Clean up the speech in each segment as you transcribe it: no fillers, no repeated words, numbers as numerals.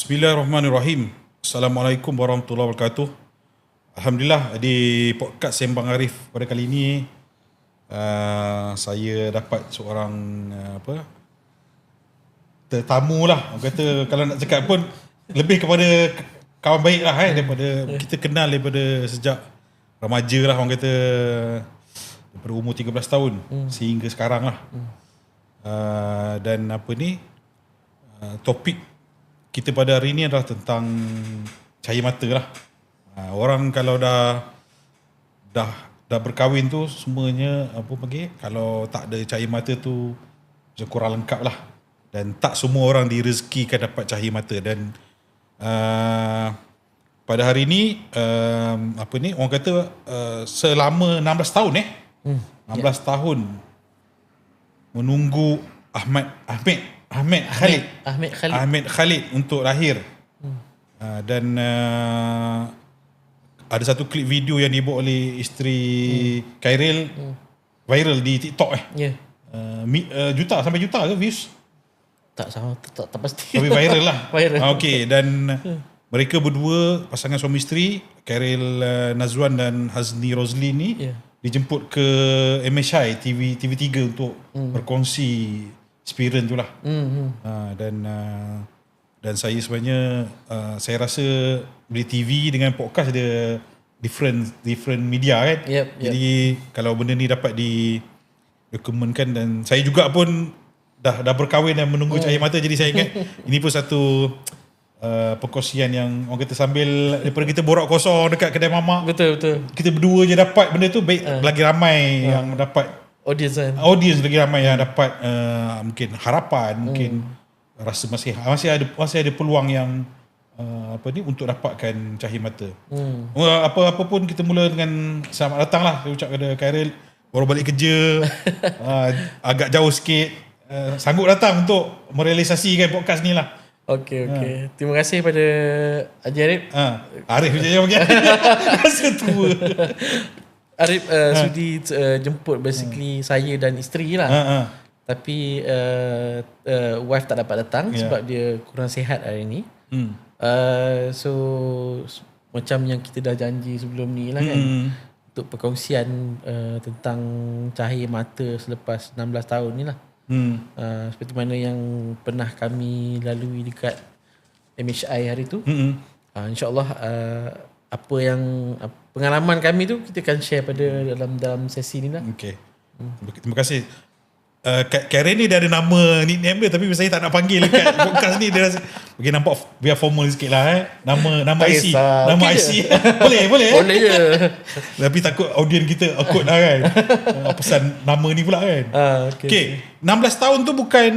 Bismillahirrahmanirrahim. Assalamualaikum warahmatullahi wabarakatuh. Alhamdulillah, di podcast Sembang Arif pada kali ini saya dapat seorang tetamu lah. Orang kata kalau nak cakap pun lebih kepada kawan baik lah daripada kita kenal daripada sejak remaja lah, orang kata daripada umur 13 tahun sehingga sekarang lah. Dan topik kita pada hari ini adalah tentang cahaya mata lah. Orang kalau dah berkahwin tu semuanya kalau tak ada cahaya mata tu macam kurang lengkap lah. Dan tak semua orang direzekikan dapat cahaya mata. Dan pada hari ini orang kata selama 16 tahun 16 tahun menunggu Ahmad Khalid untuk lahir. Dan ada satu klip video yang dibuat oleh isteri Khairil viral di TikTok juta sampai juta ke views? Tak pasti. Tapi viral lah. Viral. Okey, dan mereka berdua pasangan suami isteri Khairil Nazwan dan Hazni Rozli ni dijemput ke MSI TV3 untuk berkongsi experience tu lah. Dan saya sebenarnya saya rasa beli TV dengan podcast ada different media kan. Jadi kalau benda ni dapat direkomenkan, dan saya juga pun dah berkahwin dan menunggu cahaya mata, jadi saya ingat ini pun satu perkongsian yang orang kata sambil daripada kita borak kosong dekat kedai mamak. Betul. Kita berdua je dapat benda tu, baik lagi ramai yang dapat audience lagi ramai yang dapat mungkin harapan, mungkin rasa masih ada peluang yang untuk dapatkan cahaya mata. Apa pun kita mula dengan selamat datang lah saya ucap kepada Khairil, baru balik kerja, agak jauh sikit, sanggup datang untuk merealisasikan podcast ni lah. Okey. Terima kasih pada Haji Arif. Arif je yang panggil. Rasa tua. Arif sudi jemput basically saya dan isteri lah. Tapi wife tak dapat datang sebab dia kurang sihat hari ni. So macam yang kita dah janji sebelum ni lah kan, untuk perkongsian tentang cahaya mata selepas 16 tahun ni lah. Seperti mana yang pernah kami lalui dekat MHI hari tu. InsyaAllah apa yang pengalaman kami tu kita akan share pada dalam sesi ni lah. Okay. Terima kasih. Karen ni dia ada nama nickname dia, tapi saya tak nak panggil dekat podcast ni. Dia rasa bagi nampak biar formal sikit lah Nama IC. Nama IC. Boleh Boleh je. Tapi takut audience kita awkward lah kan. Pesan nama ni pula kan. Okay. 16 tahun tu bukan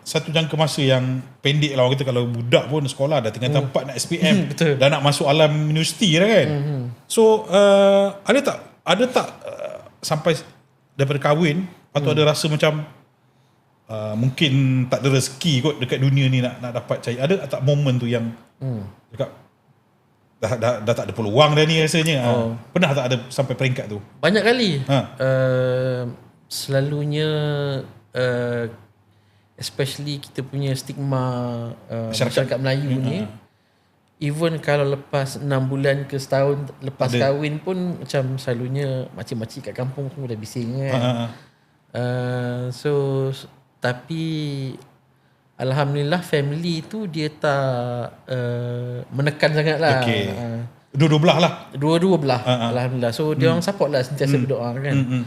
satu jangka masa yang pendek lah. Orang kata kalau budak pun sekolah dah tengah tempat nak SPM dah nak masuk alam universiti lah kan. So ada tak sampai daripada kahwin atau ada rasa macam mungkin tak ada rezeki kot dekat dunia ni nak dapat cahaya? Ada tak momen tu yang dekat dah tak ada peluang dah ni rasanya? Pernah tak ada sampai peringkat tu? Banyak kali. Selalunya especially kita punya stigma masyarakat Melayu ni, even kalau lepas 6 bulan ke setahun lepas kahwin pun macam selalunya makcik-makcik kat kampung pun dah bising kan. So tapi alhamdulillah family tu dia tak menekan sangat lah. Dua-dua belah alhamdulillah. So dia orang support lah, sentiasa berdoa kan.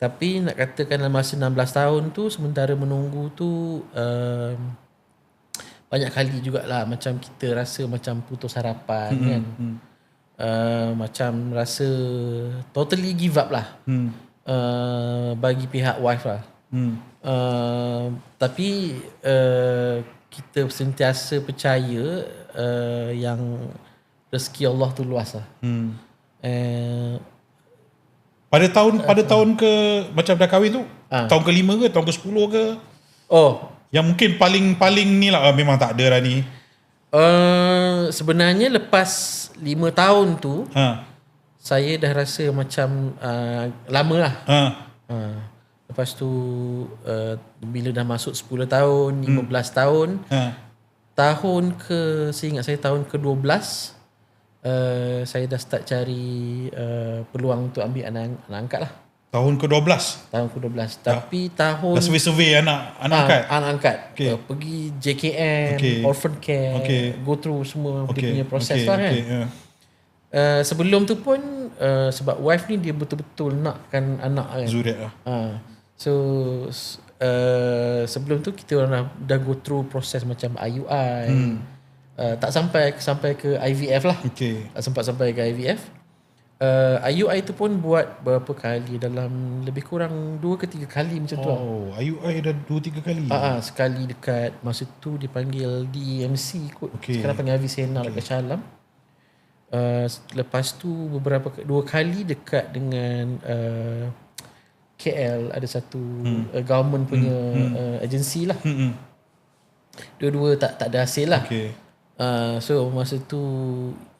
Tapi nak katakan dalam masa 16 tahun tu sementara menunggu tu banyak kali jugalah macam kita rasa macam putus harapan kan. Macam rasa totally give up lah. Bagi pihak wife lah. Tapi kita sentiasa percaya yang rezeki Allah tu luas lah. Pada tahun ke macam dah kahwin tu, tahun ke-5 ke tahun ke-10 ke? Yang mungkin paling ni lah memang tak ada lah ni. Sebenarnya lepas 5 tahun tu saya dah rasa macam lama lah. Lepas tu bila dah masuk 10 tahun, 15 tahun, saya ingat saya tahun ke-12 saya dah start cari peluang untuk ambil anak angkat lah. Tahun ke-12? Tahun ke-12. Tapi tahun... Dah survey anak angkat? Anak angkat. Pergi JKM, orphan care, go through semua dia punya proses lah kan. Sebelum tu pun sebab wife ni dia betul-betul nakkan anak kan. Zuriat lah. So sebelum tu kita orang dah go through proses macam IUI. Tak sampai ke IVF lah. Tak sempat sampai ke IVF. IUI tu pun buat berapa kali, dalam lebih kurang 2 ke 3 kali macam tu. IUI dah 2-3 kali. Sekali dekat masa tu dipanggil DMC kot. Sekarang panggil Avicenna dekat Shah Alam. Lepas tu 2 kali dekat dengan KL ada satu government punya agensi lah. Dua-dua tak ada hasil lah. So masa tu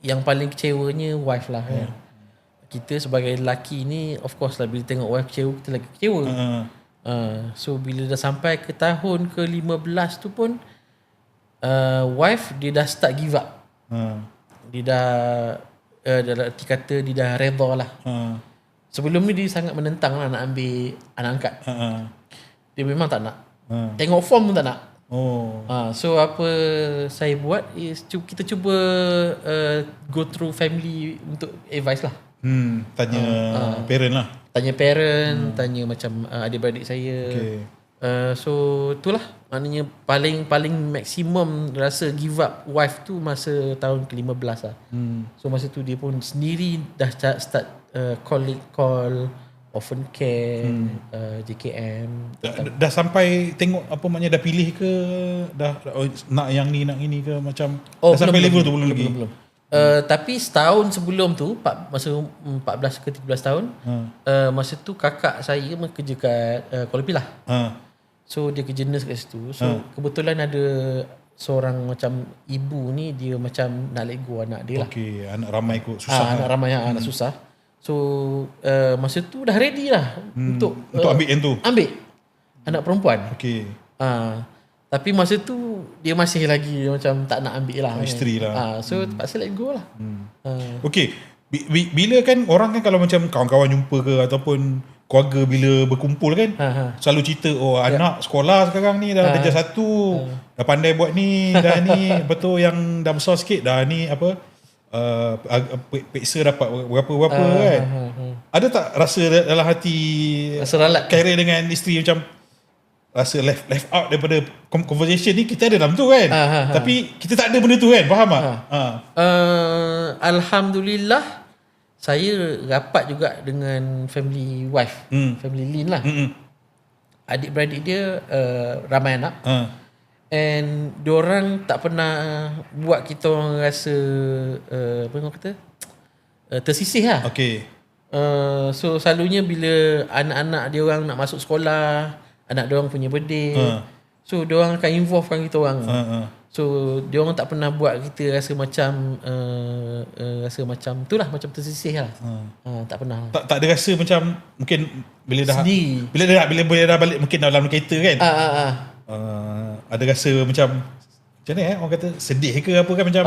yang paling kecewanya wife lah. Kita sebagai lelaki ni of course lah, bila tengok wife kecewa kita lagi kecewa. So bila dah sampai ke tahun ke-15 tu pun wife dia dah start give up. Dia dah dalam arti kata dia dah redha lah. Sebelum ni dia sangat menentang lah nak ambil anak angkat. Dia memang tak nak. Tengok form pun tak nak. So apa saya buat is kita cuba go through family untuk advice lah. Tanya parent lah. Tanya parent, tanya macam adik-beradik saya. So itulah maknanya paling maksimum rasa give up wife tu masa tahun ke-15 lah. So masa tu dia pun sendiri dah start call orphan care, JKM. Dah sampai tengok apa maknanya, dah pilih ke, dah nak yang ni nak ini ke, macam dah sampai level tu belum lagi? Belum. Tapi setahun sebelum tu, masa 14 ke 13 tahun, masa tu kakak saya kerja kat Kuala Pilah. So dia kerja nurse kat situ. So kebetulan ada seorang macam ibu ni, dia macam nak let go anak dia lah. Anak ramai kot susah. Anak ramai anak susah. So masa tu dah ready lah untuk ambil yang tu. Ambil anak perempuan. Tapi masa tu dia masih lagi macam tak nak ambil lah. Isteri lah. So terpaksa let go lah. Bila kan orang kan kalau macam kawan-kawan jumpa ke ataupun keluarga bila berkumpul kan, selalu cerita anak sekolah sekarang ni dah darjah 1, dah pandai buat ni, dah ni betul, yang dah besar sikit dah ni apa, peksa dapat berapa-berapa kan. Ada tak rasa dalam hati rasa ralat Khairil dengan isteri macam rasa left out daripada conversation ni? Kita ada dalam tu kan, tapi kita tak ada benda tu kan, faham tak? Alhamdulillah saya rapat juga dengan family wife, family Lin lah. Adik-beradik dia ramai anak. And diorang tak pernah buat kita orang rasa apa orang kata tersisih lah. So selalunya bila anak-anak dia orang nak masuk sekolah, anak dia orang punya birthday, so dia orang akan involvekan kita orang. So dia orang tak pernah buat kita rasa macam itulah, macam tersisih lah. Tak pernah. Tak ada rasa macam mungkin bila dah sendiri. Bila dah balik mungkin dalam kereta kan. Ada rasa macam mana orang kata sedih ke apa kan, macam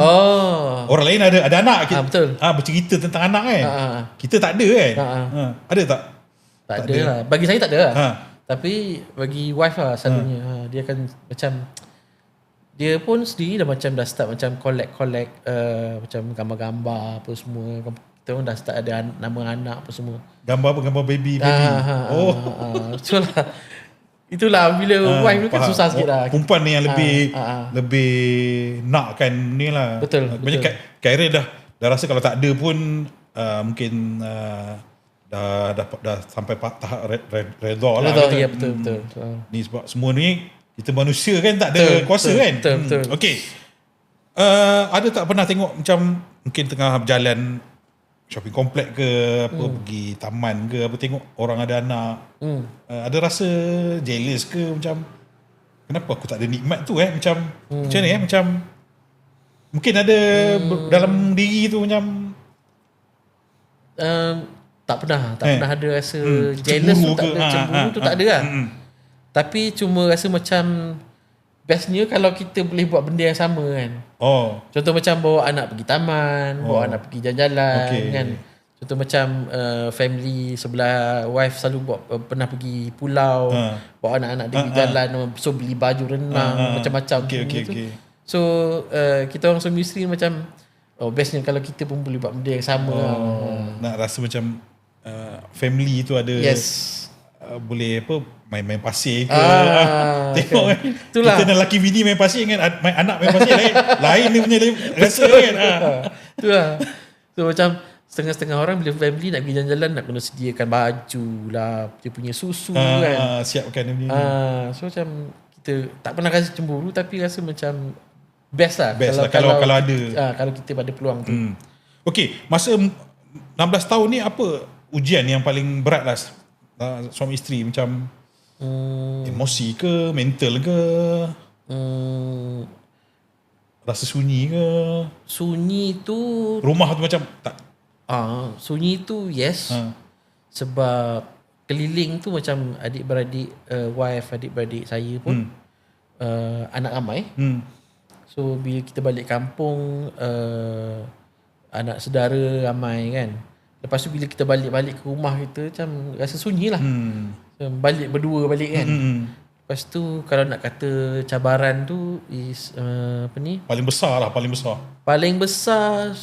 orang lain ada anak kita, betul. Bercerita tentang anak kan. Kita tak ada kan. Ada tak? Tak ada lah. Bagi saya tak ada lah. Tapi bagi wife lah selalunya. Dia akan macam, dia pun sendiri dah macam dah start macam collect macam gambar-gambar apa semua. Kita pun dah start ada nama anak apa semua. Gambar apa? Gambar baby. So lah, itulah bila wife tu kan susah sikit lah. Perempuan ni yang lebih nakkan ni lah. Betul. Khairil dah rasa kalau tak ada pun mungkin dah sampai tahap redha lah. Ya, betul. Ni sebab semua ni kita manusia kan tak ada kuasa kan. Betul. Okey. Ada tak pernah tengok macam mungkin tengah berjalan shopping komplek ke apa, pergi taman ke apa, tengok orang ada anak, ada rasa jealous ke, macam kenapa aku tak ada nikmat tu macam macam ni macam mungkin ada dalam diri tu macam tak pernah ada rasa jealous tu, tak ada cemburu tu, tak ada lah. Tapi cuma rasa macam bestnya kalau kita boleh buat benda yang sama kan. Contoh macam bawa anak pergi taman, bawa anak pergi jalan-jalan kan. Contoh macam family sebelah wife selalu pernah pergi pulau, bawa anak-anak dia pergi jalan, so beli baju renang macam-macam gitu. So kita orang suami isteri macam bestnya kalau kita pun boleh buat benda yang sama. Nak rasa macam family tu ada boleh main pasir ke. Tengok kan. Itulah. Kita dan lelaki bini main pasir dengan main anak main pasir lain dia punya rasa kan. Itulah. So macam setengah-setengah orang bila family nak pergi jalan-jalan nak kena sediakan baju lah, dia punya susu kan. Siapkan dia. So macam kita tak pernah rasa cemburu tapi rasa macam best lah kalau ada. Kalau kita ada peluang tu. Okay, masa 16 tahun ni apa ujian yang paling berat lah suami isteri, macam emosi ke, mental ke, rasa sunyi ke? Sunyi tu rumah tu macam tak sunyi tu yes. Sebab keliling tu macam adik-beradik wife, adik-beradik saya pun anak ramai. So bila kita balik kampung anak saudara ramai kan. Lepas tu bila kita balik ke rumah kita macam rasa sunyi lah. Balik berdua balik kan. Lepas tu kalau nak kata cabaran tu is paling besar lah, paling besar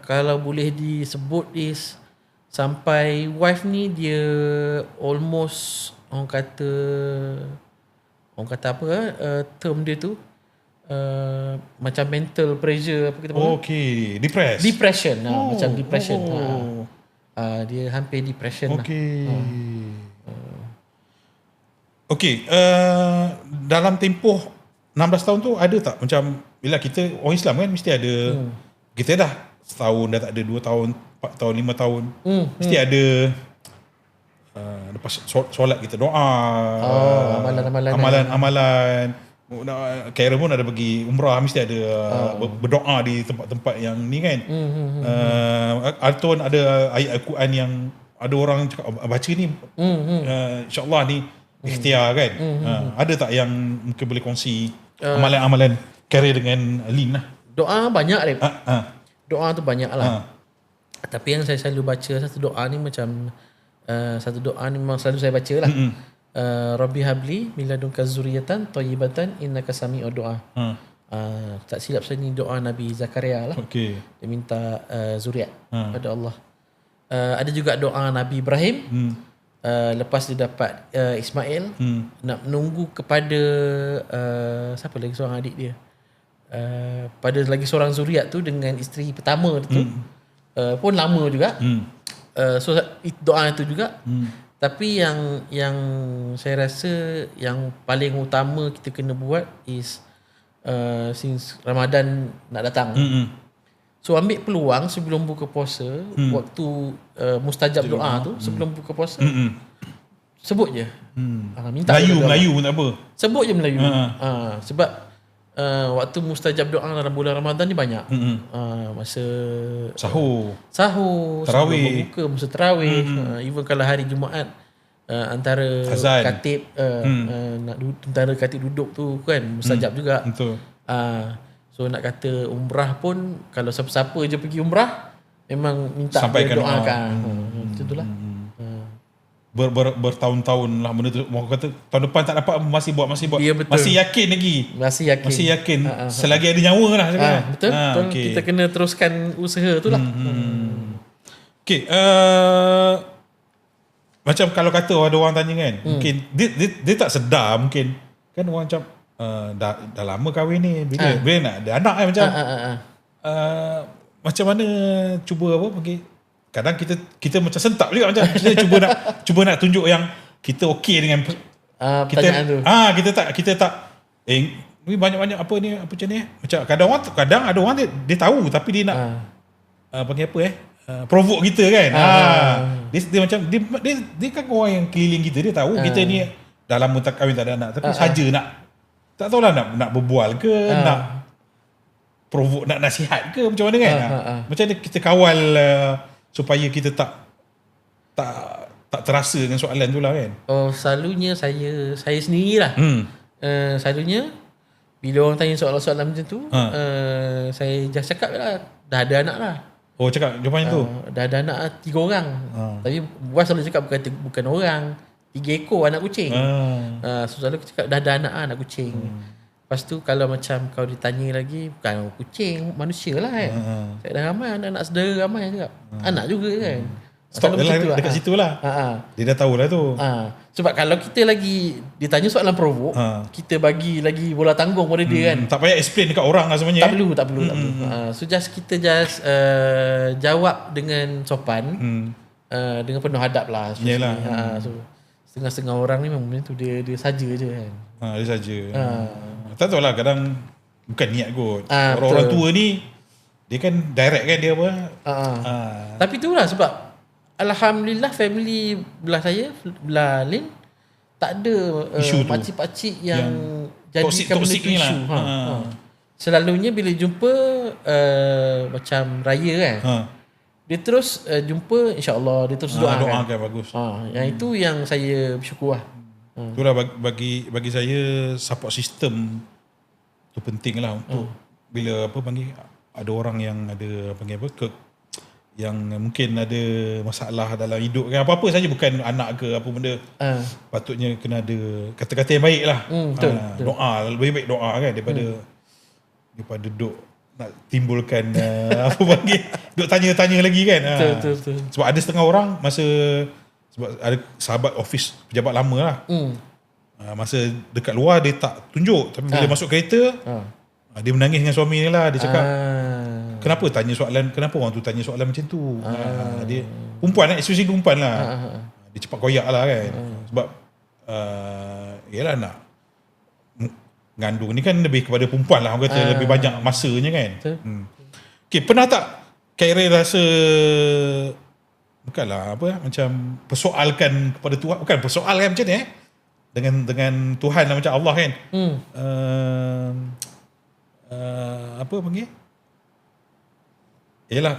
kalau boleh disebut is sampai wife ni dia almost orang kata apa term dia tu macam mental pressure apa kita panggil. Depression macam depression. Dia hampir depression lah. Dalam tempoh 16 tahun tu ada tak macam bila kita orang Islam kan mesti ada kita dah setahun dah tak ada 2 tahun 4 tahun 5 tahun mesti ada lepas solat kita doa, amalan. Kira pun ada pergi umrah mesti ada berdoa di tempat-tempat yang ni kan. Ataupun ada ayat Al-Quran yang ada orang cakap baca ni insyaAllah ni ikhtiar kan. Ada tak yang mungkin boleh kongsi amalan-amalan kira dengan Lin lah? Doa banyak doa tu banyak lah. Tapi yang saya selalu baca satu doa ni macam memang selalu saya baca lah. Rabbi habli min ladunka zurriyatan thayyibatan innaka sami'ud du'a. Tak silap saya ni doa Nabi Zakaria lah. Dia minta zuriat pada Allah. Ada juga doa Nabi Ibrahim lepas dia dapat Ismail nak menunggu kepada siapa lagi seorang adik dia, pada lagi seorang zuriat tu dengan isteri pertama tu pun lama juga. So doa itu juga. Tapi yang saya rasa yang paling utama kita kena buat is since Ramadan nak datang. So ambil peluang sebelum buka puasa, waktu mustajab doa tu sebelum buka puasa, sebut je. Minta Melayu pun tak apa. Sebut je Melayu. Sebab waktu mustajab doa dalam bulan Ramadan ni banyak. Masa sahur, tarawih, buka masa tarawih, even kalau hari Jumaat antara Azan. Khatib antara khatib duduk tu kan mustajab juga. Betul. So nak kata umrah pun kalau siapa-siapa je pergi umrah memang minta sampaikan dia doakan. Macam itulah. Bertahun-tahun lah benda tu. Mau kata tahun depan tak dapat masih buat. Ya, masih yakin lagi. Masih yakin. Selagi ada nyawa lah. Betul. Okay. Kita kena teruskan usaha tu lah. Okay. Macam kalau kata ada orang tanya kan, mungkin dia tak sedar mungkin. Kan orang macam dah lama kahwin ni, bila nak ada anak kan macam macam mana cuba apa pergi. Kadang kita macam sentak juga macam kita cuba nak tunjuk yang kita okey dengan pertanyaan tu. Kita tak ni banyak-banyak apa ni apa macam ni macam kadang ada orang dia tahu tapi dia nak panggil apa provoke kita kan. Dia macam dia kan orang yang keliling kita, dia tahu kita ni dah lama tak kahwin tak ada anak tapi saja nak tak tahulah nak berbual ke nak provoke, nak nasihat ke macam mana kan. Macam mana kita kawal supaya kita tak terasa dengan soalan tu lah kan. Selalunya saya sendirilah selalunya bila orang tanya soalan-soalan macam tu, saya just cakap lah, dah ada anak lah. Oh, cakap jawapan tu? Dah ada anak 3 orang. Tapi buat selalu cakap bukan orang, 3 ekor anak kucing. So selalu cakap dah ada anak kucing. Lepas tu kalau macam kau ditanya lagi, bukan kucing, manusia lah kan. Saya dah ramai anak saudara ramai cakap. Anak juga kan. Stop dekat situ lah. Dia dah tahu lah tu. Sebab kalau kita lagi ditanya soalan provok, kita bagi lagi bola tanggung pada dia kan. Tak payah explain dekat orang lah sebenarnya. Tak perlu. So kita jawab dengan sopan, dengan penuh adab lah. Yalah. So setengah-setengah orang ni memang tu dia saja je kan. Dia saja. Tak tahu lah, kadang bukan niat kot. Orang-orang tua ni dia kan direct kan dia apa. Tapi itulah sebab alhamdulillah family belah saya, belah Lin, tak ada pakcik-pakcik yang jadikan benda tu isu. Selalunya bila jumpa macam raya kan, dia terus jumpa, insya-Allah dia terus doa kan. Bagus. Yang itu yang saya bersyukur lah. Itulah bagi saya support system tu penting lah untuk bila ada orang yang ada yang mungkin ada masalah dalam hidup kan, apa-apa saja, bukan anak ke apa benda, patutnya kena ada kata-kata yang baik lah. Betul. Doa, lebih baik doa kan daripada duk nak timbulkan duk tanya-tanya lagi kan. Betul. Sebab ada setengah orang sebab ada sahabat office pejabat lama lah, masa dekat luar dia tak tunjuk, tapi bila masuk kereta dia menangis dengan suami dia lah. Dia cakap kenapa orang tu tanya soalan macam tu. Dia perempuan lah, especially perempuan lah. Dia cepat koyak lah kan. Sebab yelah, nak ngandung ni kan lebih kepada perempuan lah, orang kata lebih banyak masanya kan. Okay, pernah tak Khairil rasa bukanlah macam persoalkan kepada Tuhan, bukan persoalkan macam ni dengan Tuhan lah, macam Allah kan. Apa panggil? Yalah,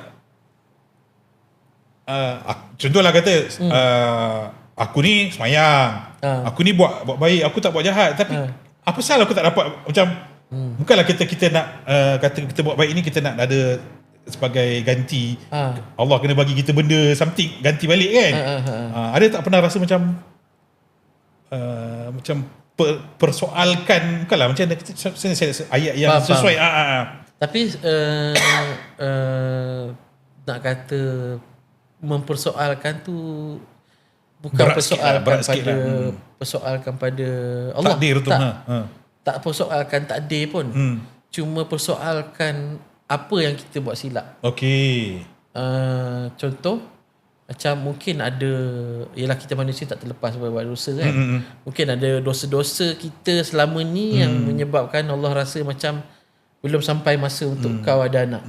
contohlah kata aku ni semayang, aku ni buat baik, aku tak buat jahat, tapi apa salah aku tak dapat macam bukanlah kita nak kata kita buat baik ni kita nak ada sebagai ganti, Allah kena bagi kita benda something ganti balik kan. Ada tak pernah rasa macam persoalkan, bukanlah macam saya ayat yang sesuai. Tapi nak kata mempersoalkan tu bukan persoalkan pada Allah. Takdir tu. Tak persoalkan takdir pun. Cuma persoalkan apa yang kita buat silap. Okey. Contoh macam mungkin ada, ialah kita manusia tak terlepas buat dosa kan. Mungkin ada dosa-dosa kita selama ni yang menyebabkan Allah rasa macam belum sampai masa untuk kau ada anak.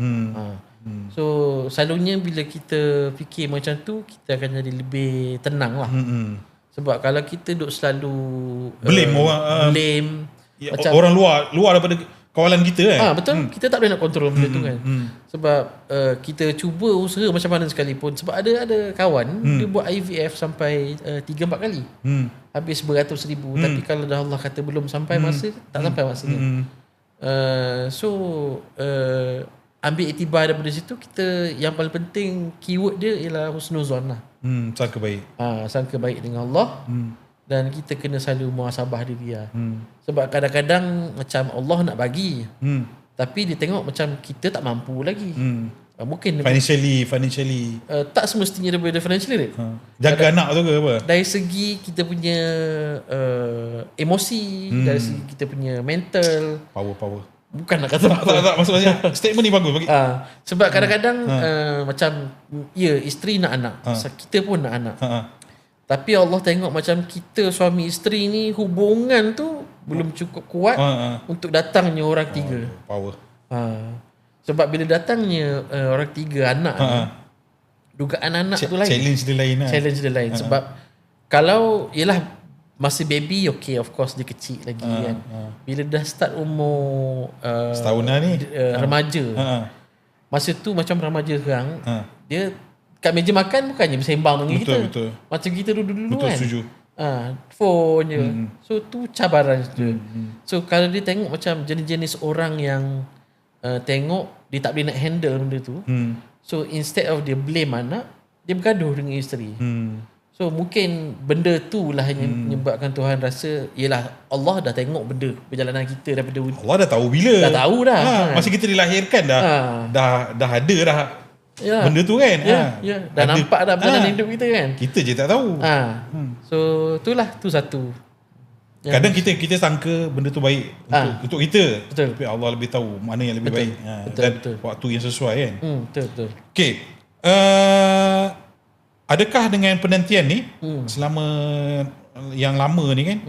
So selalunya bila kita fikir macam tu, kita akan jadi lebih tenang lah. Sebab kalau kita duk selalu blame orang, macam orang luar daripada kawalan kita kan. Betul. Kita tak boleh nak kontrol benda tu kan. Sebab kita cuba usaha macam mana sekalipun. Sebab ada kawan dia buat IVF sampai 3-4 kali. Habis beratus ribu. Tapi kalau dah Allah kata belum sampai masa, tak sampai masanya. Ambil iktibar daripada situ, kita yang paling penting keyword dia ialah husnuzon lah. Sangka baik. Sangka baik dengan Allah. Dan kita kena selalu muhasabah diri lah. Sebab kadang-kadang macam Allah nak bagi, tapi dia tengok macam kita tak mampu lagi. Mungkin financially tak semestinya daripada financially. Jaga anak tu ke apa? Dari segi kita punya emosi, dari segi kita punya mental power. Bukan nak kata tak maksudnya statement ni bagus bagi. Sebab kadang-kadang macam isteri nak anak, kita pun nak anak. Tapi Allah tengok macam kita suami isteri ni hubungan tu belum cukup kuat untuk datangnya orang tiga. Power. Sebab bila datangnya orang tiga anak ni, dugaan anak tu lain. Challenge dia lain. Sebab kalau ialah masa baby okay, of course dia kecil lagi kan. Bila dah start umur setahunan ni remaja. Masa tu macam remaja sekarang, dia kat meja makan bukannya bersembang dengan kita. Betul. Macam kita dulu-dulu betul, kan. Setuju. phone je. So tu cabaran je. So kalau dia tengok macam jenis-jenis orang yang tengok dia tak boleh nak handle benda tu. So instead of dia blame anak, dia bergaduh dengan isteri. So mungkin benda tu lah yang menyebabkan Tuhan rasa yelah Allah dah tengok benda perjalanan kita daripada Allah dah tahu bila. Dah tahu dah. Masa kita dilahirkan dah ada dah benda tu kan. Dah nampak dah perjalanan hidup kita kan. Kita je tak tahu. So itulah tu satu. Kadang kita sangka benda tu baik untuk kita. Betul. Tapi Allah lebih tahu mana yang lebih baik. Betul. Waktu yang sesuai kan. Betul. Okay. Adakah dengan penantian ni selama yang lama ni kan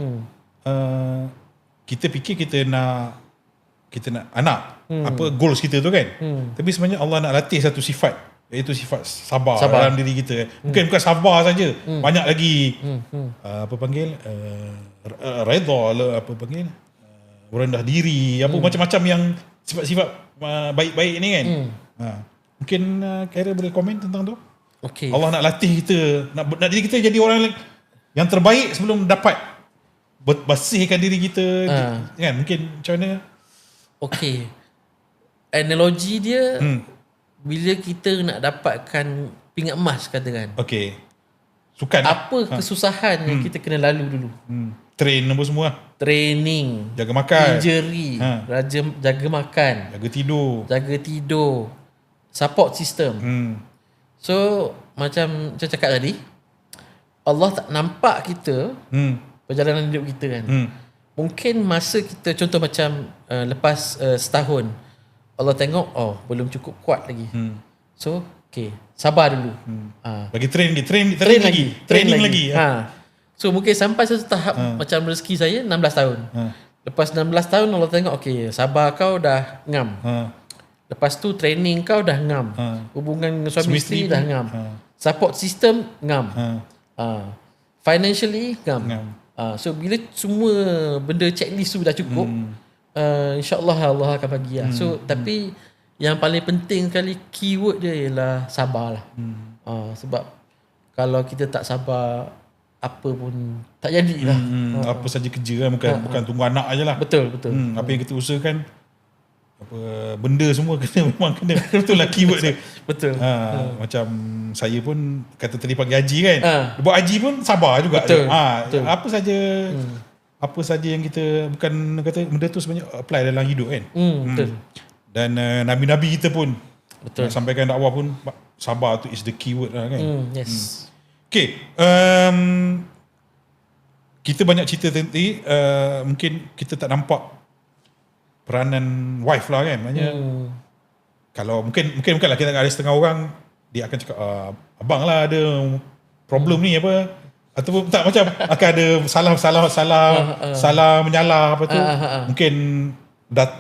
kita fikir kita nak anak, apa goals kita tu kan. Tapi sebenarnya Allah nak latih satu sifat, iaitu sifat sabar dalam diri kita. Bukan sabar saja, banyak lagi apa panggil redha lah, apa panggil rendah diri, apa macam-macam yang sifat-sifat baik-baik ni kan. Mungkin Khairil boleh komen tentang tu. Okay. Allah nak latih kita, nak diri kita jadi orang yang terbaik sebelum dapat bersihkan diri kita kan. Mungkin macam mana? Okay, analogi dia bila kita nak dapatkan pingat emas katakan. Okay, sukan apa kesusahan yang kita kena lalu dulu? Train apa semua. Training, jaga makan, injury, jaga makan, jaga tidur, support system. So macam saya cakap tadi, Allah tak nampak kita perjalanan hidup kita kan. Mungkin masa kita contoh macam lepas setahun Allah tengok belum cukup kuat lagi. So okay, sabar dulu. Bagi train lagi. So mungkin sampai satu tahap macam rezeki saya 16 tahun. Lepas 16 tahun Allah tengok okay, sabar kau dah ngam. Lepas tu training kau dah ngam. Hubungan dengan suami isteri dah ngam. Support system ngam. Financially ngam. So bila semua benda checklist tu dah cukup, insya-Allah Allah akan bagi lah. So tapi yang paling penting sekali keyword dia ialah sabar lah. Sebab kalau kita tak sabar, apa pun tak jadi lah. Apa saja kerja kan, bukan tunggu anak aje lah. Betul. Apa yang kita usahakan, apa benda semua memang kena. Betul lah keyword dia. Betul. Macam saya pun kata tadi pagi haji kan. Buat haji pun sabar juga. Betul. Apa saja yang kita bukan kata benda tu sebenarnya apply dalam hidup kan. Betul. Dan nabi-nabi kita pun sampaikan dakwah pun sabar tu is the keyword lah kan. Yes. Okay. Kita banyak cerita tadi, mungkin kita tak nampak peranan wife lah kan. Maknanya kalau mungkinlah kita ada setengah orang dia akan cakap abang lah ada problem ni apa, ataupun tak, macam akan ada salah menyalah apa tu. Mungkin dah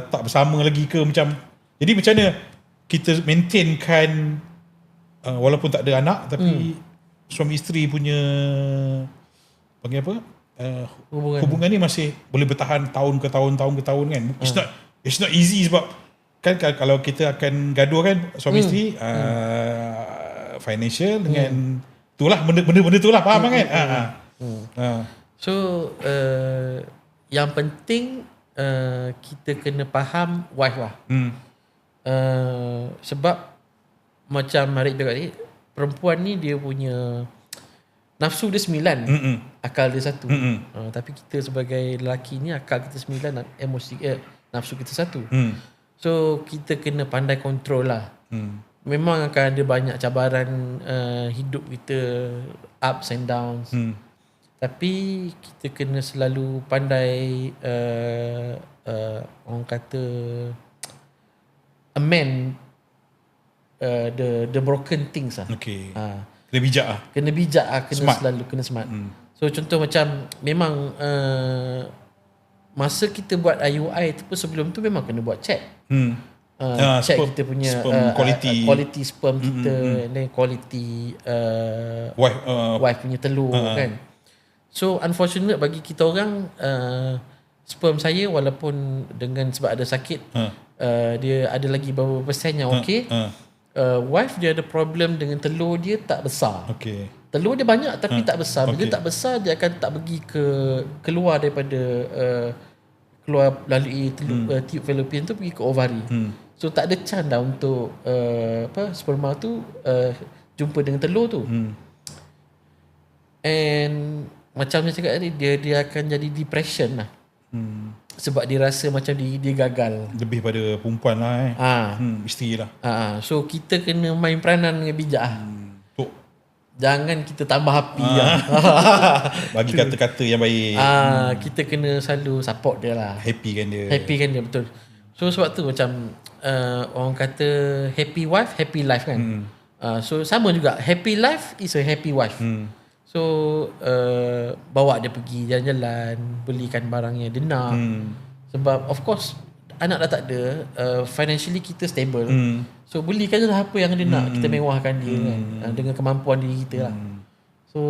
tak bersama lagi ke macam. Jadi macam mana kita maintainkan walaupun tak ada anak tapi suami isteri punya panggil apa? Hubungan ni masih boleh bertahan tahun ke tahun kan. It's not easy sebab kan kalau kita akan gaduh kan suami isteri financial dengan itulah benda-benda itulah, faham kan? So yang penting kita kena faham wife lah. Sebab macam Harik cakap tadi, perempuan ni dia punya nafsu dia 9, akal dia 1. Tapi kita sebagai lelaki ni akal kita 9, emosi nafsu kita 1. So kita kena pandai kontrol lah. Memang akan ada banyak cabaran hidup kita, ups and downs. Tapi kita kena selalu pandai orang kata amend the broken things lah. Okay. Kena bijak lah. Kena smart. Selalu kena smart. So contoh macam memang masa kita buat IUI tu pun sebelum tu memang kena buat check. Check kita punya quality sperm kita, dan quality wife punya telur kan. So unfortunate bagi kita orang, sperm saya walaupun dengan sebab ada sakit dia ada lagi beberapa persen yang okey. wife dia ada problem dengan telur dia tak besar. Okay. Telur dia banyak tapi tak besar. Bila tak besar dia akan tak pergi keluar daripada keluar lalui tube fallopian tu pergi ke ovari. So tak ada chance dah untuk sperma tu jumpa dengan telur tu. And macam saya cakap tadi, dia akan jadi depression lah. Sebab dia rasa macam dia gagal. Lebih pada perempuan lah isteri lah. So kita kena main peranan dengan bijak lah. Jangan kita tambah api lah. Bagi kata-kata yang baik. Kita kena selalu support dia lah. Happy kan dia, betul. So sebab tu macam orang kata happy wife, happy life kan. So sama juga, happy life is a happy wife. So bawa dia pergi jalan-jalan, belikan barang yang dia nak. Sebab of course anak dah tak ada, financially kita stable. So belikan je lah apa yang dia nak, kita mewahkan dia kan, dengan kemampuan diri kita lah. So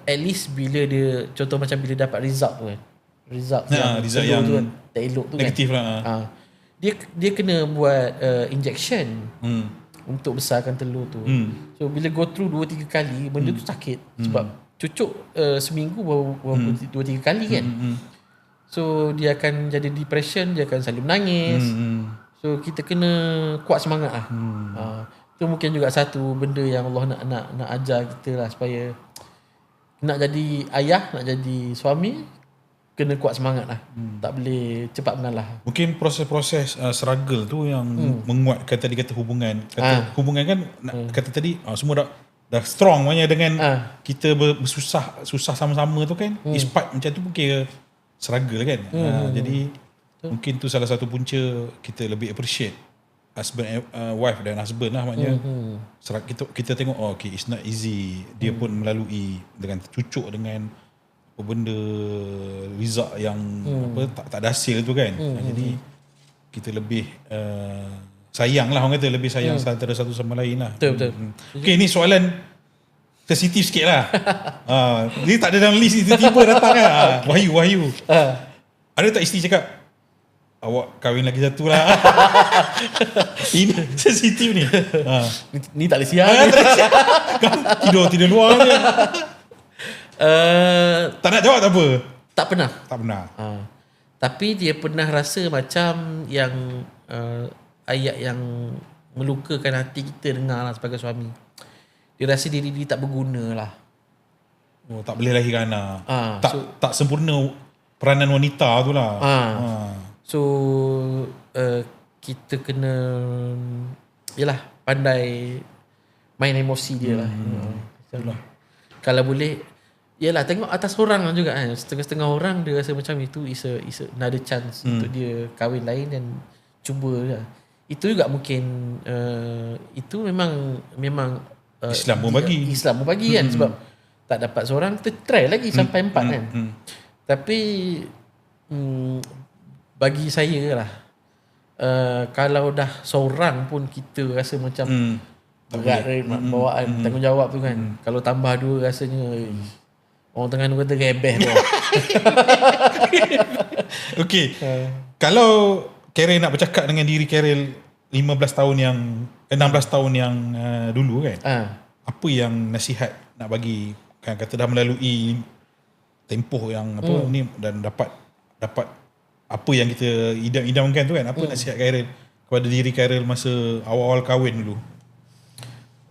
at least bila dia, contoh macam bila dapat result tu kan, result yang tu kan, tak elok tu negatif kan, lah. dia kena buat injection untuk besarkan telur tu. So bila go through 2-3 kali, benda tu sakit. Sebab cucuk seminggu baru 2-3 kali kan. So dia akan jadi depression, dia akan selalu menangis. So kita kena kuat semangat lah. Itu mungkin juga satu benda yang Allah nak ajar kita lah, supaya nak jadi ayah, nak jadi suami, kena kuat semangat lah. Tak boleh cepat mengalah. Mungkin proses-proses struggle tu yang menguatkan tadi kata hubungan. Hubungan kan kata tadi semua dah strong maknanya dengan kita susah sama-sama tu kan. Ispat macam tu pun kira struggle kan. Jadi mungkin tu salah satu punca kita lebih appreciate husband, wife dan husband lah maknanya. Kita tengok okay, it's not easy. Dia pun melalui dengan cucuk dengan benda result yang tak ada hasil tu kan. Jadi kita lebih sayang lah, orang kata lebih sayang antara satu sama lain lah. Betul. Okay, ni soalan sensitif sikit lah. Dia tak ada dalam list ni, tiba-tiba datang kan. Wahyu. Ada tak isteri cakap, awak kahwin lagi satu lah? Ini sensitif ni. Ni tak boleh siap. Tidur luar je. Tak nak jawab tak apa? Tak pernah. Tapi dia pernah rasa macam yang ayat yang melukakan hati kita dengar lah sebagai suami. Dia rasa diri dia tak berguna lah. Tak boleh lahirkan anak. Tak sempurna peranan wanita tu lah. So kita kena pandai main emosi dia lah. Kalau boleh, tengok atas orang juga kan. Setengah-setengah orang dia rasa macam itu is another chance untuk dia kahwin lain dan cuba lah. Itu juga mungkin itu memang Islam pun bagi kan. Sebab tak dapat seorang, kita try lagi sampai 4 kan. Tapi bagi saya lah, kalau dah seorang pun kita rasa macam berat bawaan tanggungjawab tu kan. Kalau tambah 2 rasanya orang Terengganu kata rebeh tu. Okay. Kalau Karel nak bercakap dengan diri Karel 16 tahun yang dulu kan. Apa yang nasihat nak bagi, kan kata dah melalui tempoh yang ni dan dapat apa yang kita idam-idamkan tu kan. Apa nasihat Karel kepada diri Karel masa awal-awal kahwin dulu?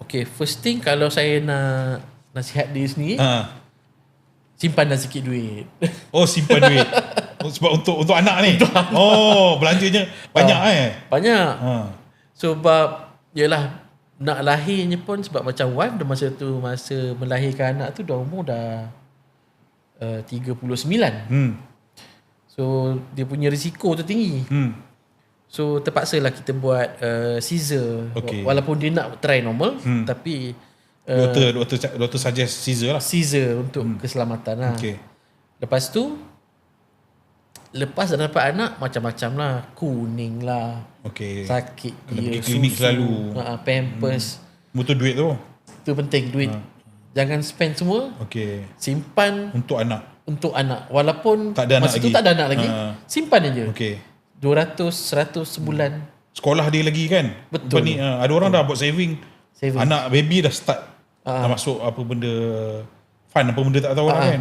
Okay, first thing kalau saya nak nasihat diri sendiri, simpan dah sikit duit. Simpan duit. Sebab untuk anak ni. Belanjanya banyak Banyak. Sebab nak lahirnya pun, sebab macam wife dah masa melahirkan anak tu dah umur dah 39. So dia punya risiko tu tinggi. So terpaksalah kita buat Caesar. Walaupun dia nak try normal, tapi doktor suggest Caesar lah. Caesar untuk keselamatan lah. Lepas tu, lepas dah dapat anak, macam-macam lah. Kuning lah, sakit kena dia, pergi klinik susu, selalu, pampers. Betul duit tu. Itu penting, duit. Jangan spend semua. Simpan untuk anak. Walaupun tak ada masa tu tak ada anak lagi, simpan aja. 200, 100 sebulan. sekolah dia lagi kan. Betul. Ni, ada orang dah buat saving. Anak baby dah start dah masuk apa benda fund, apa benda tak tahu lah kan.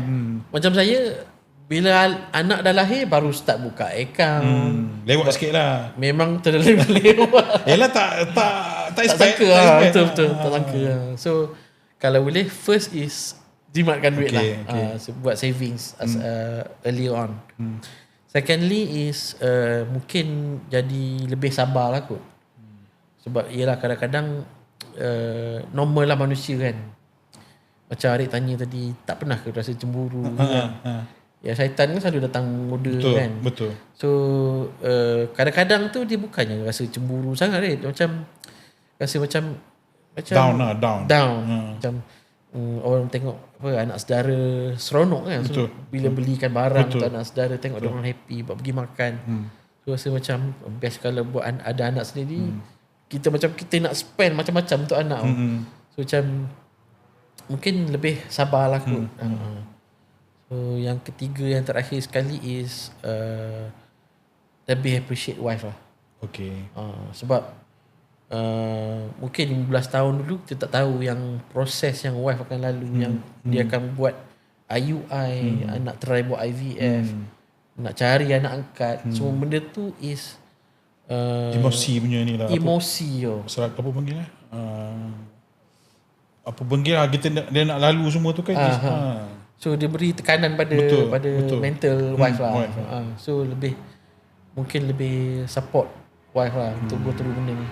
Macam saya, bila anak dah lahir baru start buka account. Lewat sikit lah. Memang terlalu lewat. Yelah tak expect. Sangka betul tak sangka. So kalau boleh, first is jimatkan duit lah. So, buat savings early on. Secondly is mungkin jadi lebih sabar lah kot. Sebab ialah kadang-kadang normal lah manusia kan. Macam Arik tanya tadi, tak pernah ke rasa cemburu kan? Ya, syaitan kan selalu datang muda kan. Betul. So kadang-kadang tu dia bukannya rasa cemburu sangat, macam rasa macam down. Macam orang tengok apa, anak saudara seronok kan. So, bila belikan barang untuk anak saudara, tengok dia orang happy, buat pergi makan. So rasa macam best kalau buat ada anak sendiri. Kita macam kita nak spend macam-macam untuk anak. So macam mungkin lebih sabarlah kot. So yang ketiga, yang terakhir sekali is lebih appreciate wife lah. Okay. Sebab mungkin 15 tahun dulu kita tak tahu yang proses yang wife akan lalu, yang dia akan buat IUI, nak try buat IVF, nak cari anak angkat. Semua benda tu is emosi punya ni lah. Emosi Apa panggil lah? Apa panggil lah, dia nak lalu semua tu kan. So dia beri tekanan pada mental wife lah. So mungkin lebih support wife lah untuk go through benda ni.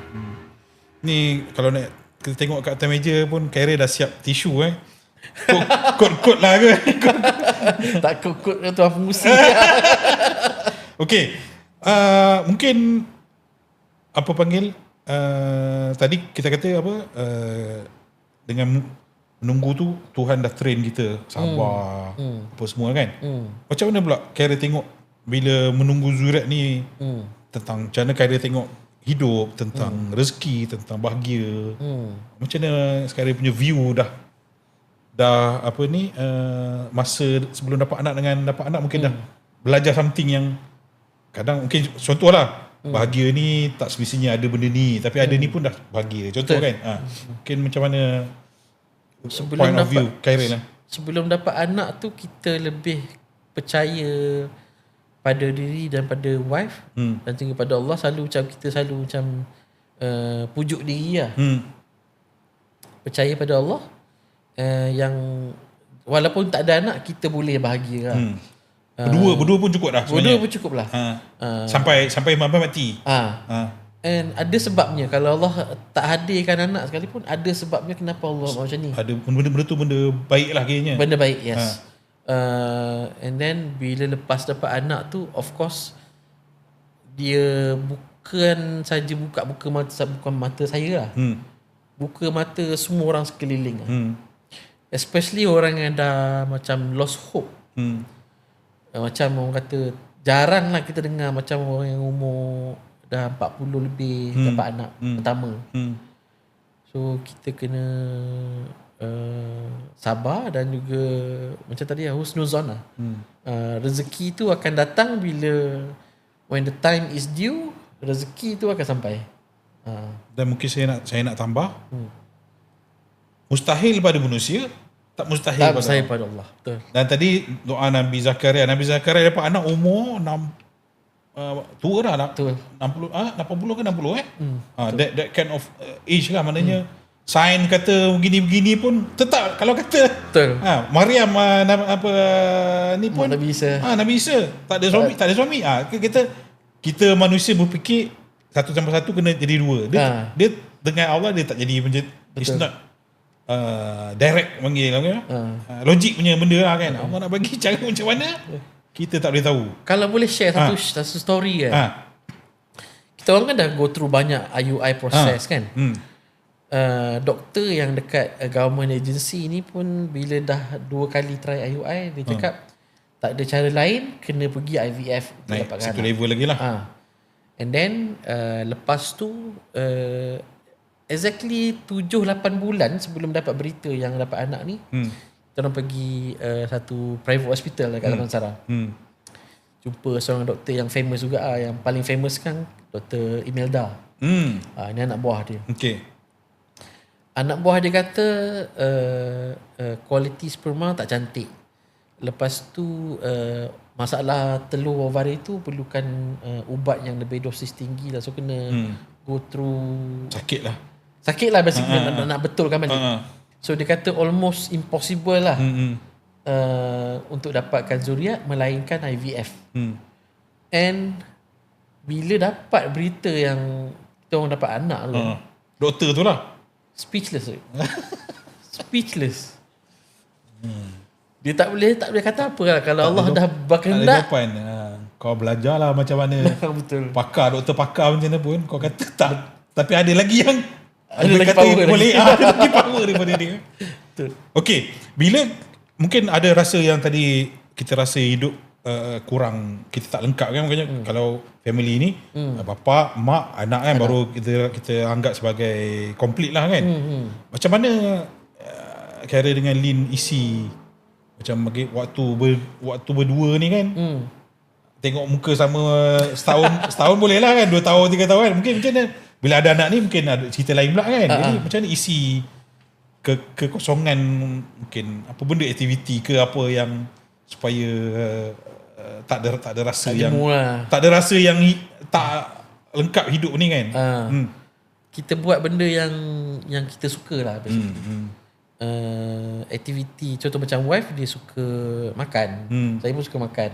Ni kalau nak kita tengok kat atas meja pun Khairil dah siap tisu Kod lah ke? Tak kod tu apa musi. Okay. Mungkin apa panggil tadi kita kata apa, dengan menunggu tu Tuhan dah train kita sabar apa semua kan. Macam mana pula Khairil tengok bila menunggu zuriat ni, tentang macam mana Khairil tengok hidup, tentang rezeki, tentang bahagia. Macam mana sekarang punya view dah apa ni, masa sebelum dapat anak dengan dapat anak, mungkin dah belajar something yang kadang mungkin contohlah bahagia ni tak semestinya ada benda ni, tapi ada ni pun dah bahagia. Contoh kan. Mungkin macam mana point of view Khairil lah. Sebelum dapat anak tu kita lebih percaya pada diri dan pada wife dan juga pada Allah. Kita selalu macam pujuk diri lah. Percaya pada Allah, yang walaupun tak ada anak kita boleh bahagia lah. Berdua pun cukup dah sebenarnya. Berdua pun cukup lah. Sampai mati. And ada sebabnya. Kalau Allah tak hadirkan anak sekalipun, ada sebabnya kenapa Allah macam ni. Ada benda tu benda baik lah kayaknya. Benda baik, yes. And then bila lepas dapat anak tu, of course dia bukan saja buka mata saya lah. Buka mata semua orang sekeliling lah. Especially orang yang dah macam lost hope. Macam orang kata, jarang lah kita dengar macam orang yang umur dah 40 lebih dapat anak pertama. So kita kena sabar dan juga macam tadi husnuzon lah. Rezeki tu akan datang bila when the time is due, rezeki tu akan sampai. Dan mungkin saya nak tambah, mustahil pada manusia, tak mustahil pada Allah. Betul. Dan tadi doa Nabi Zakaria dapat anak umur tua dah lah, 60 80 ke 60 that kind of age lah. Maknanya sains kata begini-begini pun tetap kalau kata Maryam ni pun Nabi Isa tak ada suami. Kita manusia berfikir satu tambah satu kena jadi dua. Dia dengan Allah dia tak jadi macam, it's not direct panggil logik punya benda lah kan. Allah nak bagi cara macam mana kita tak boleh tahu. Kalau boleh share satu story kan. Kita orang kan dah go through banyak IUI proses kan. Doktor yang dekat government agency ni pun bila dah 2 kali try IUI, dia cakap tak ada cara lain, kena pergi IVF naik satu level lagi lah. And then lepas tu exactly 7-8 bulan sebelum dapat berita yang dapat anak ni, kita orang pergi satu private hospital dekat Damansara. Jumpa seorang doktor yang famous juga yang paling famous kan Dr. Imelda. Ini anak buah dia. Okay. Anak buah dia kata kualiti sperma tak cantik. Lepas tu masalah telur ovari tu perlukan ubat yang lebih dosis tinggi lah. So kena go through. Sakit lah basically nak betulkan balik. So dia kata almost impossible lah untuk dapatkan zuriat melainkan IVF. And bila dapat berita yang kita orang dapat anak tu, doktor tu lah speechless. Speechless. Dia tak boleh kata apa lah. Kalau Allah dah berkehendak, kau belajar lah macam mana. Betul. Doktor pakar macam mana pun kau kata tak. Tapi ada lagi yang ada lagi power boleh ada lagi power daripada dia. Betul. Okay, bila mungkin ada rasa yang tadi kita rasa hidup kurang, kita tak lengkap kan, makanya kalau family ni bapa, mak, anak kan baru kita anggap sebagai complete lah kan. Macam mana Kara dengan Lin isi macam bagi waktu berdua ni kan, tengok muka sama setahun boleh lah kan, 2 tahun 3 tahun kan, mungkin macam mana bila ada anak ni mungkin ada cerita lain pula kan. Jadi macam mana isi kekosongan, mungkin apa benda aktiviti ke apa yang supaya tak ada rasa tak ada rasa yang tak lengkap hidup ni kan. Kita buat benda yang kita suka lah aktiviti, contoh macam wife dia suka makan, saya pun suka makan,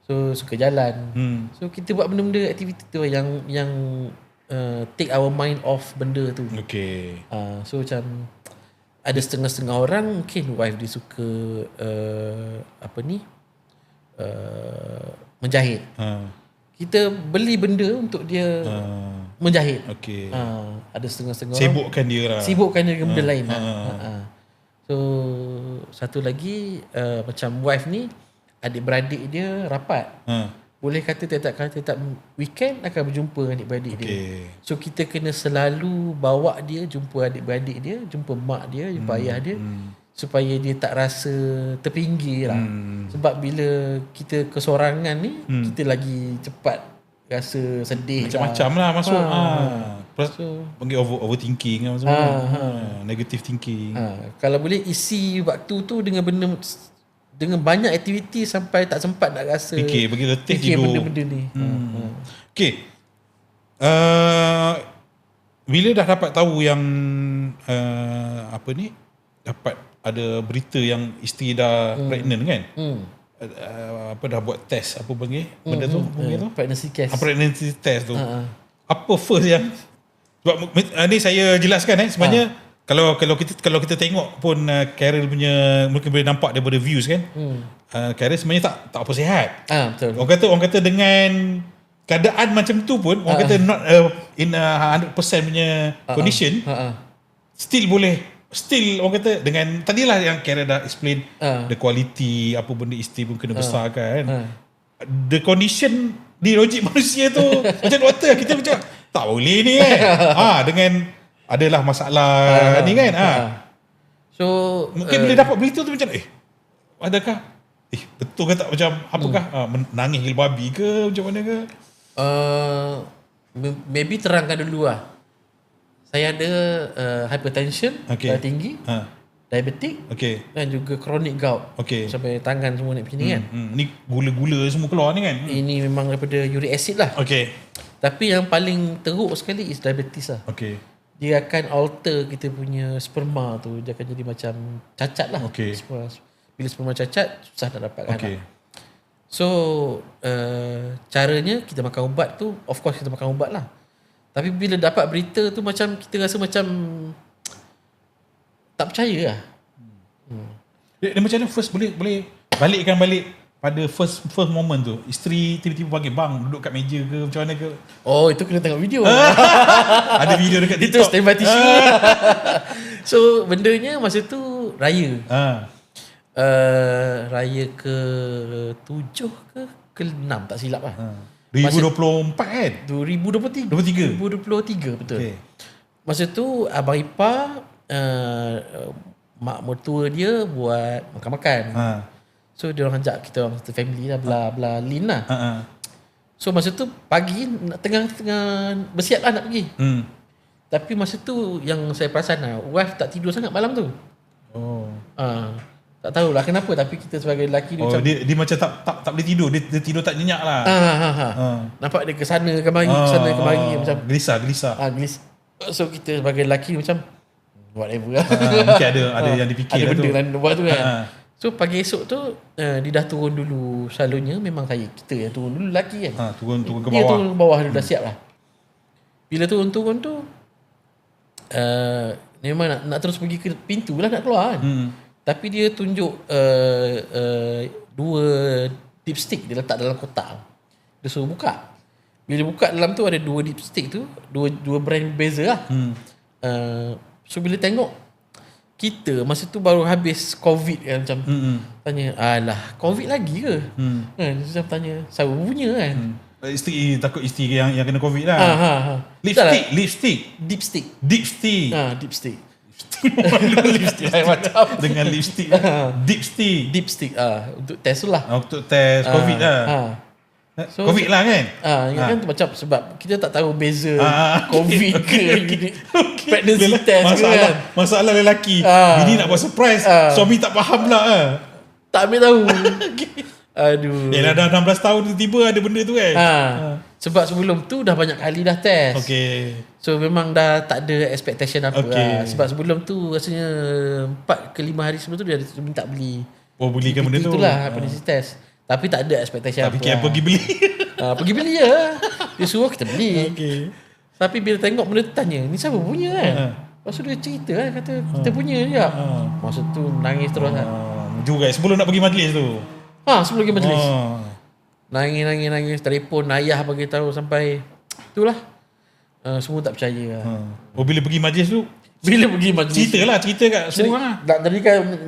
so suka jalan, so kita buat benda-benda aktiviti tu yang take our mind off benda tu. Okay. So macam ada setengah-setengah orang mungkin wife dia suka menjahit. Kita beli benda untuk dia menjahit. Okay. Ada setengah-setengah sibukkan orang dia lah. Sibukkan dia dengan benda lain lah. So satu lagi macam wife ni, adik-beradik dia rapat. Boleh kata tiap weekend akan berjumpa dengan adik-beradik dia. So kita kena selalu bawa dia jumpa adik-beradik dia, jumpa mak dia, jumpa ayah dia, supaya dia tak rasa terpinggir lah. Sebab bila kita kesorangan ni, kita lagi cepat rasa sedih macam-macam lah masuk. So, panggil overthinking lah, negative thinking. Kalau boleh isi waktu tu dengan banyak aktiviti sampai tak sempat nak rasa fikir benda-benda ni. Okay. Bila dah dapat tahu yang dapat ada berita yang isteri dah pregnant kan, dah buat test benda tu pregnancy test tu. Apa first yang sebab ni saya jelaskan sebenarnya kalau kita tengok pun Carol punya, mungkin boleh nampak daripada views kan, Carol sebenarnya tak apa sihat. Betul. Orang kata dengan keadaan macam tu pun, orang kata not in 100% punya condition, still orang kata dengan tadilah yang Carol dah explain the quality, apa benda isteri pun kena besar kan. The condition di logik manusia tu macam doktor kita macam tak boleh ni kan. Dengan adalah masalah ni kan. So mungkin bila dapat berita tu macam adakah betul ke tak, macam apakah menangis gila babi ke macam mana ke? Maybe terangkan dulu lah. Saya ada hypertension tinggi, diabetik, dan juga chronic gout. Sampai tangan semua ni macam ni kan. Ni gula-gula semua keluar ni kan. Ini memang daripada uric acid lah. Tapi yang paling teruk sekali is diabetes lah. Dia akan alter kita punya sperma tu. Dia akan jadi macam cacat lah. Bila sperma cacat, susah nak dapatkan anak. So caranya kita makan ubat tu, of course kita makan ubat lah. Tapi bila dapat berita tu macam kita rasa macam tak percaya lah. Dia macam mana first boleh balikkan pada first moment tu, isteri tiba-tiba panggil, bang duduk kat meja ke macam mana ke? Oh, itu kena tengok video. Ada video dekat TikTok. Itu standby tisu. So bendanya masa tu raya. Raya ke-7 ke 6 tak silap lah. 2024 kan? 2023 betul. Masa tu abang ipar, mak mertua dia buat makan-makan. So dia orang ajak kita orang satu family lah, bla Lin lah. So masa tu pagi tengah bersiap lah nak pergi. Tapi masa tu yang saya perasan lah, wife tak tidur sangat malam tu. Tak tahulah kenapa, tapi kita sebagai lelaki macam dia macam tak boleh tidur, dia tidur tak nyenyak lah. Nampak dia ke sana kemari, macam gelisah. So kita sebagai lelaki macam whatever lah. Mungkin ada yang dipikir ada lah tu. Ada benda nak buat tu kan. So pagi esok tu dia dah turun dulu. Selalunya memang kita yang turun dulu lelaki kan. Turun ke bawah. Dia turun ke bawah, dia dah siap lah. Bila turun tu memang nak terus pergi ke pintu lah, nak keluar kan. Tapi dia tunjuk 2 dipstick dia letak dalam kotak. Dia suruh buka. Bila buka dalam tu ada 2 dipstick tu, dua brand beza lah. So bila tengok, kita masa tu baru habis COVID kan, macam tanya, alah COVID lagi ke? Macam tanya, siapa punya kan? Isteri, takut isteri yang kena COVID lah. Lipstick. Dipstick. Dipstick macam dengan lipstick. Dipstick untuk test tu lah. Untuk test COVID lah. So, COVID lah kan? Kan macam sebab kita tak tahu beza COVID ke pregnancy test ke kan. Masalah lelaki, bini nak buat surprise, suami tak faham lah. Tak ambil tahu. Aduh. Dah 16 tahun tiba-tiba ada benda tu kan. Sebab sebelum tu dah banyak kali dah test. So memang dah tak ada expectation apa lah. Sebab sebelum tu rasanya 4 ke 5 hari sebelum tu dia minta beli. Belikan benda tu. Itulah pregnancy test. Tapi tak ada expectation apa. Tak fikir pergi beli. Pergi beli je. Dia suruh kita beli. Tapi bila tengok benda tu tanya, ni siapa punya kan? Lepas tu dia cerita kan, kata kita punya je. Masa tu nangis terus kan. Juga sebelum nak pergi majlis tu. Sebelum pergi majlis. Nangis. Telefon ayah bagi tahu sampai itulah. Semua tak percaya lah. Bila pergi majlis tu, cerita kat semua lah. Nak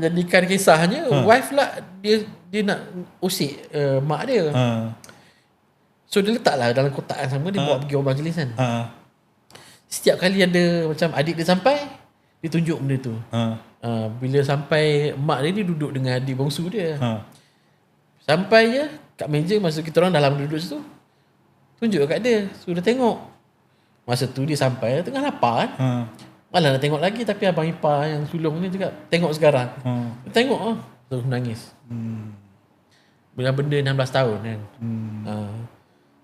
jadikan kisahnya, wife lah dia nak usik mak dia. So dia letak lah dalam kotak yang sama, dia bawa pergi orang majlis kan. Setiap kali ada macam adik dia sampai, dia tunjuk benda tu. Bila sampai mak dia duduk dengan adik bongsu dia. Sampai je kat meja, masa kita orang dalam duduk situ, tunjuk kat dia, suruh dia tengok. Masa tu dia sampai tengah lapar kan. Malah nak tengok lagi, tapi abang ipar yang sulung ni cakap tengok sekarang. Dia tengok terus menangis. Bila benda 16 tahun kan.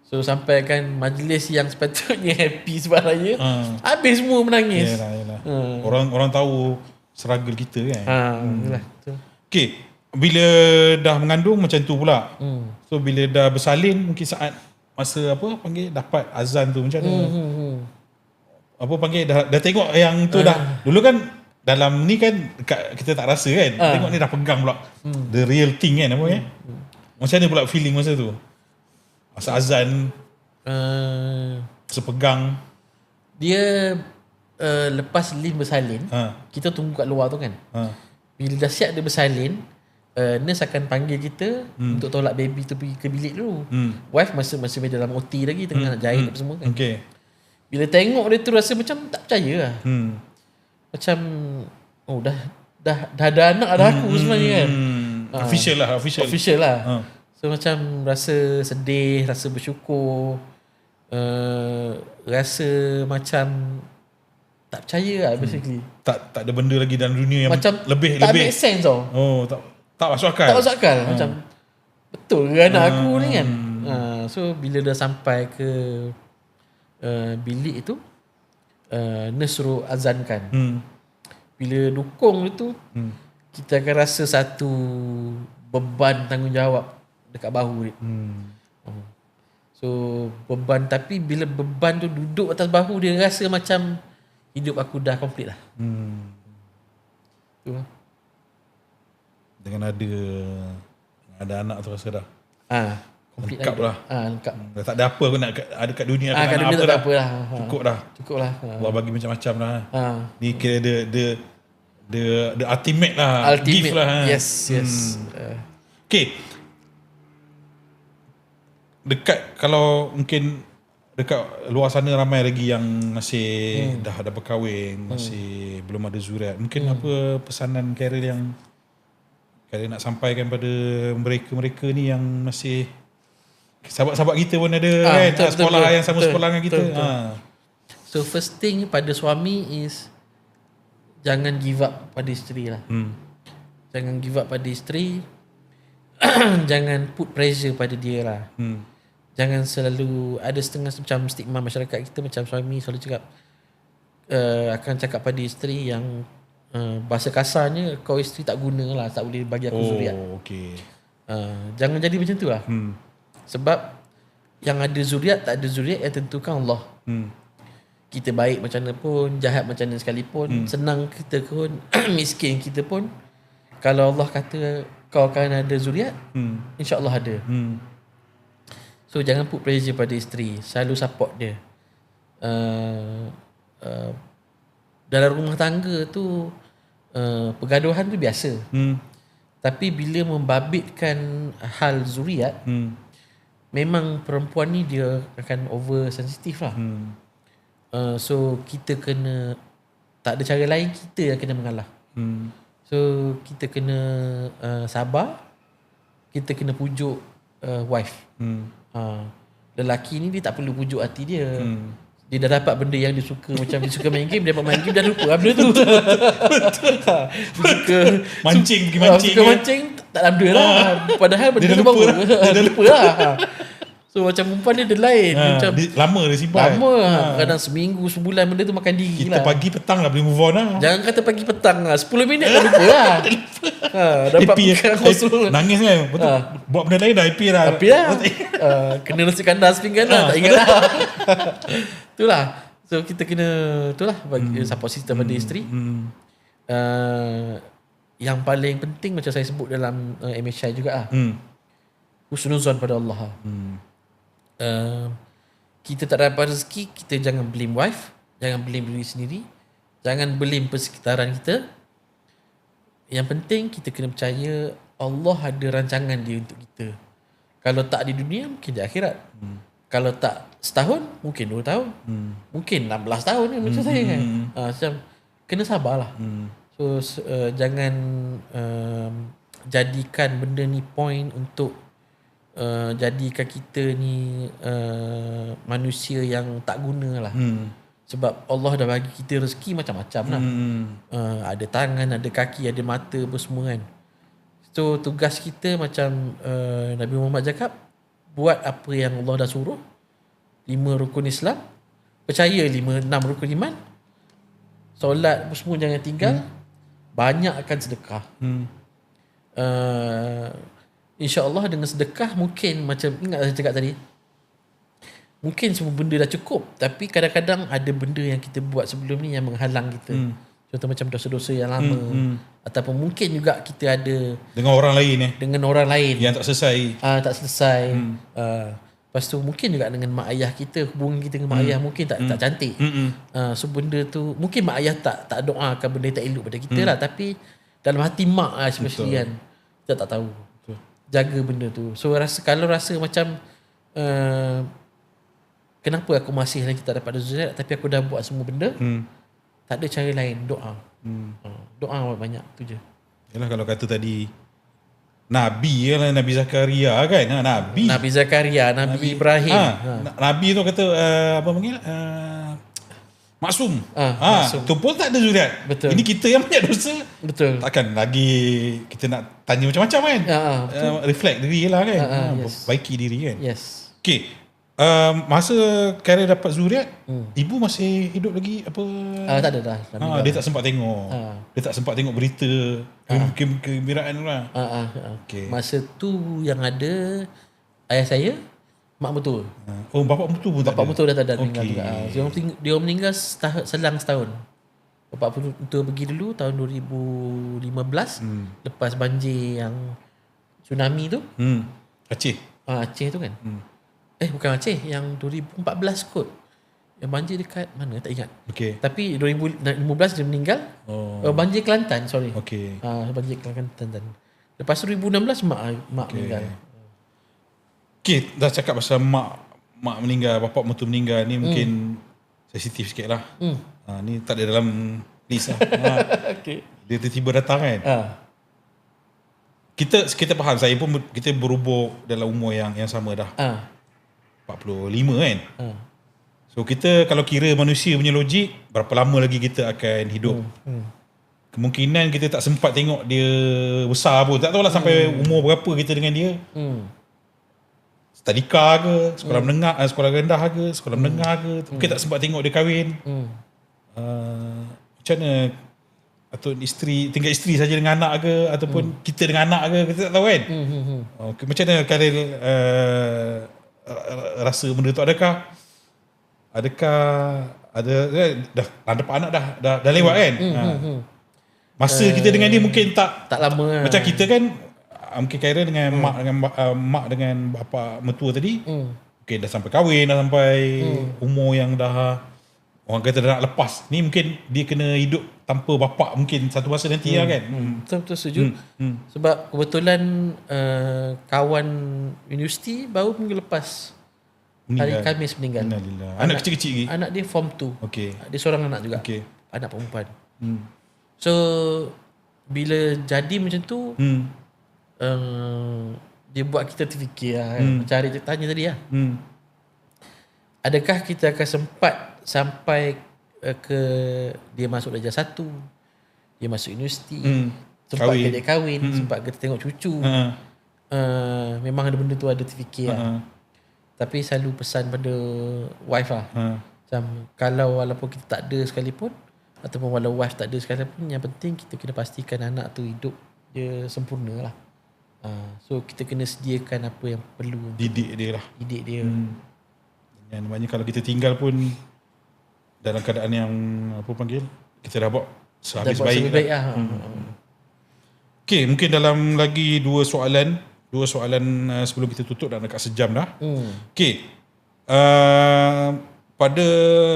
So sampai kan majlis yang sepatutnya happy sebab raya, habis semua menangis. Yalah. Orang tahu struggle kita kan. Yalah. Okay, bila dah mengandung macam tu pula. So bila dah bersalin, mungkin saat masa dapat azan tu macam mana? Dah tengok yang tu dah. Dulu kan dalam ni kan kita tak rasa kan. Tengok ni dah pegang pula. The real thing kan macam mana pula feeling masa tu? Masa azan sepegang. Dia lepas Lin bersalin, kita tunggu kat luar tu kan. Bila dah siap dia bersalin, nurse akan panggil kita untuk tolak baby tu pergi ke bilik dulu. Wife masih dalam OT lagi, tengah nak jahit apa semua kan. Bila tengok dia tu rasa macam tak percaya lah. Macam dah ada anak dah aku sebenarnya kan. Official lah. So macam rasa sedih, rasa bersyukur, rasa macam tak percaya lah basically. Tak ada benda lagi dalam dunia yang macam lebih tak make sense tau. Tak masuk akal. Tak masuk akal. Macam betul ke anak aku ni kan. So bila dah sampai ke bilik itu, nurse suruh azankan. Bila dukung itu, kita akan rasa satu beban tanggungjawab dekat bahu dia. So beban, tapi bila beban tu duduk atas bahu, dia rasa macam hidup aku dah complete lah. Tu lah. Dengan ada anak tu rasa dah lengkap lah. Lengkap. Dah tak ada apa aku nak ada kat dunia. Kat dunia tak ada apa dah. Cukup lah. Allah bagi macam-macam lah. Ni kira the ultimate lah. Gift lah. Yes. Okay. Kalau mungkin dekat luar sana ramai lagi yang masih dah berkahwin, masih belum ada zuriat. Mungkin apa pesanan Carol yang Carol nak sampaikan pada mereka-mereka ni yang masih sahabat-sahabat kita pun ada kan, sekolah yang sama sekolah dengan kita. So first thing pada suami is jangan give up pada isteri lah. Jangan give up pada isteri. Jangan put pressure pada dia lah. Jangan selalu ada setengah macam stigma masyarakat kita, macam suami selalu cakap akan cakap pada isteri yang bahasa kasarnya, kau isteri tak guna lah, tak boleh bagi aku zuriat. Jangan jadi macam tu lah. Sebab yang ada zuriat tak ada zuriat yang tentukan Allah. Kita baik macam mana pun, jahat macam mana sekalipun, senang kita pun, miskin kita pun, kalau Allah kata kau akan ada zuriat, insya-Allah ada. So jangan put pressure pada isteri, selalu support dia. Dalam rumah tangga tu pergaduhan tu biasa. Tapi bila membabitkan hal zuriat, memang perempuan ni dia akan over sensitif lah. So kita kena, tak ada cara lain, kita yang kena mengalah. So kita kena sabar, kita kena pujuk wife. Lelaki ni dia tak perlu pujuk hati dia. Dia dah dapat benda yang dia suka, macam dia suka main game, dia dapat main game, dah lupa benda tu. Dia suka mancing, pergi mancing. Suka mancing, tak ada benda lah. Padahal benda tu baru. Dia dah lupa lah. So macam perempuan dia lain. Macam lama dia simpan. Lama. Kadang seminggu, sebulan benda tu makan diri kita lah. Pagi petang lah boleh move on lah. Jangan kata pagi petang lah, 10 minit dah lupa lah. Dapat pegang kosong. Nangis kan. Betul. Buat benda lain dah happy lah. Happy lah. Kena nasi kandar sepinggan lah. Tak ingat lah. Itulah. So kita kena, itulah bagi support system pada isteri. Yang paling penting macam saya sebut dalam MSI juga lah. Husnuzan pada Allah. Kita tak dapat rezeki, kita jangan blame wife, jangan blame diri sendiri, jangan blame persekitaran kita. Yang penting kita kena percaya Allah ada rancangan dia untuk kita. Kalau tak di dunia, mungkin di akhirat. Kalau tak setahun, mungkin 2 tahun, mungkin 16 tahun ni macam saya kan. Macam kena sabarlah. So jangan jadikan benda ni point untuk jadikan kita ni manusia yang tak guna lah. Sebab Allah dah bagi kita rezeki macam-macam lah. Ada tangan, ada kaki, ada mata apa semua kan. So tugas kita macam Nabi Muhammad cakap, buat apa yang Allah dah suruh. 5 rukun Islam, percaya 6 rukun iman, solat apa semua jangan tinggal, banyakkan sedekah. InsyaAllah dengan sedekah mungkin macam, ingat saya cakap tadi, mungkin semua benda dah cukup, tapi kadang-kadang ada benda yang kita buat sebelum ni yang menghalang kita. Contoh macam dosa-dosa yang lama, ataupun mungkin juga kita ada dengan orang lain dengan orang lain yang tak selesai. Tak selesai. Lepas tu mungkin juga dengan mak ayah kita, hubungan kita dengan mak ayah mungkin tak cantik. So benda tu mungkin mak ayah tak doakan benda tak elok pada kita lah, tapi dalam hati mak lah especially kan, kita tak tahu. Jaga benda tu. So kalau rasa macam kenapa aku masih lagi tak dapat rezeki, tapi aku dah buat semua benda, tak ada cara lain, doa. Doa banyak tu je. Yalah, kalau kata tadi Nabi lah, Nabi Zakaria kan, Nabi Zakaria, Nabi Ibrahim. Nabi tu kata apa panggil, maksum. Maksum. Tu pun tak ada zuriat. Betul. Ini kita yang banyak dosa. Betul. Takkan lagi kita nak tanya macam-macam kan. Reflect diri lah kan. Baiki diri kan. Yes. Okay. Masa Kara dapat zuriat, ibu masih hidup lagi apa? Tak ada dah. Dia tak sempat tengok. Dia tak sempat tengok berita kegembiraan tu lah. Okay. Masa tu yang ada ayah saya, mak mertua. Oh, bapak mertua pun tak ada? Bapak mertua dah tak ada, meninggal juga. Dia meninggal selang setahun. Bapak mertua pergi dulu tahun 2015 lepas banjir yang tsunami tu. Aceh. Aceh tu kan. Bukan Aceh, yang 2014 kot. Yang banjir dekat mana tak ingat. Okay. Tapi 2015 dia meninggal. Banjir Kelantan, sorry. Okay. Banjir Kelantan. Lepas 2016 mak meninggal. Okay, dah cakap pasal mak meninggal, bapak mertua meninggal ni mungkin sensitif sikit lah. Ni tak ada dalam list lah. Okay. Dia tiba-tiba datang kan. Kita faham, saya pun kita berumur dalam umur yang sama dah. 45 kan. So kita kalau kira manusia punya logik, berapa lama lagi kita akan hidup. Kemungkinan kita tak sempat tengok dia besar pun. Tak tahulah sampai umur berapa kita dengan dia. Tadika ke, sekolah menengah, sekolah rendah ke, sekolah menengah ke. Mungkin tak sempat tengok dia kahwin. Macam mana, atau tinggal isteri saja dengan anak ke, ataupun kita dengan anak ke, kita tak tahu kan. Okay, macam mana Khairil rasa benda tu? Adakah dah dapat anak dah lewat kan. Masa kita dengan dia mungkin tak lama macam kita kan. Mungkin Khairil dengan mak dengan bapa mertua tadi mungkin dah sampai kahwin, dah sampai umur yang dah orang kata dah nak lepas. Ni mungkin dia kena hidup tanpa bapa mungkin satu masa nanti lah kan. Betul setuju. Sebab kebetulan kawan universiti baru minggu lepas hari Khamis meninggal. Anak kecil-kecil lagi. Anak dia form 2. Dia seorang anak juga. Anak perempuan. So bila jadi macam tu dia buat kita terfikir lah, mencari tanya tadi lah. Adakah kita akan sempat sampai ke dia masuk darjah 1, dia masuk universiti, sempat ke dia kahwin, sempat kita tengok cucu. Memang ada benda tu ada terfikir lah. Tapi selalu pesan pada wife lah, macam kalau walaupun kita tak ada sekalipun, ataupun walau wife tak ada sekalipun, yang penting kita kena pastikan anak tu hidup dia sempurna lah. So kita kena sediakan apa yang perlu, didik dia. Yang namanya kalau kita tinggal pun dalam keadaan yang apa panggil, kita dah buat sehabis baik lah. Okay, mungkin dalam lagi dua soalan sebelum kita tutup, dah dekat sejam dah. Okay, pada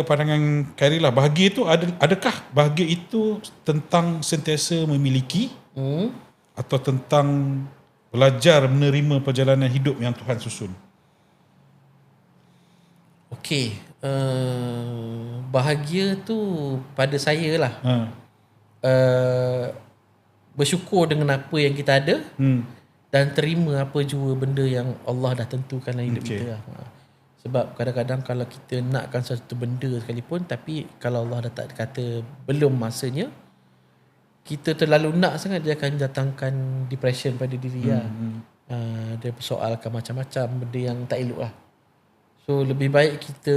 pandangan Khairil lah, bahagia tu adakah bahagia itu tentang sentiasa memiliki atau tentang belajar menerima perjalanan hidup yang Tuhan susun? Okey, bahagia tu pada saya lah bersyukur dengan apa yang kita ada dan terima apa jua benda yang Allah dah tentukan dalam hidup kita lah. Sebab kadang-kadang kalau kita nakkan satu benda sekalipun, tapi kalau Allah dah tak kata belum masanya, kita terlalu nak sangat, dia akan datangkan depression pada diri lah. Dia persoalkan macam-macam benda yang tak elok lah. So lebih baik kita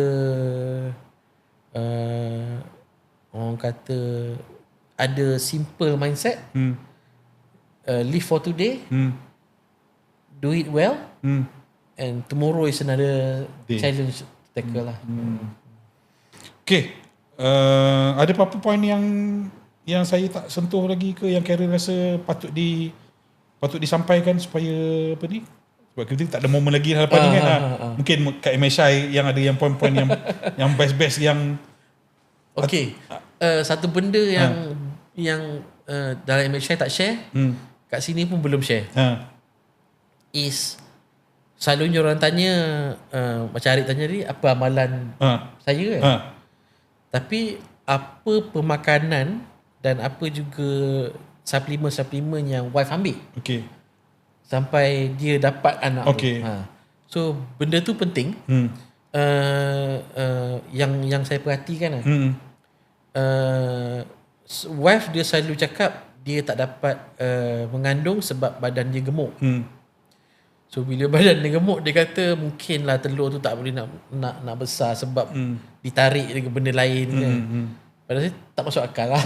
orang kata ada simple mindset, live for today, do it well, and tomorrow is another challenge to tackle lah. Okay, ada apa-apa poin yang saya tak sentuh lagi ke, yang Khairil rasa patut disampaikan supaya apa ni? Sebab kita tak ada momen lagi hadapan ni kan. Mungkin kat MSI yang ada yang poin-poin yang best-best yang okey. Satu benda yang dalam MSI tak share, kat sini pun belum share. Is selalunya orang tanya macam Arif tanya tadi, apa amalan saya kan. Tapi apa pemakanan dan apa juga suplemen-suplemen yang wife ambil. Sampai dia dapat anak tu. So benda tu penting. Yang saya perhatikan lah. Wife dia selalu cakap dia tak dapat mengandung sebab badan dia gemuk. So bila badan dia gemuk, dia kata mungkinlah telur tu tak boleh nak besar sebab ditarik dengan benda lain kan. Padahal saya tak masuk akal lah.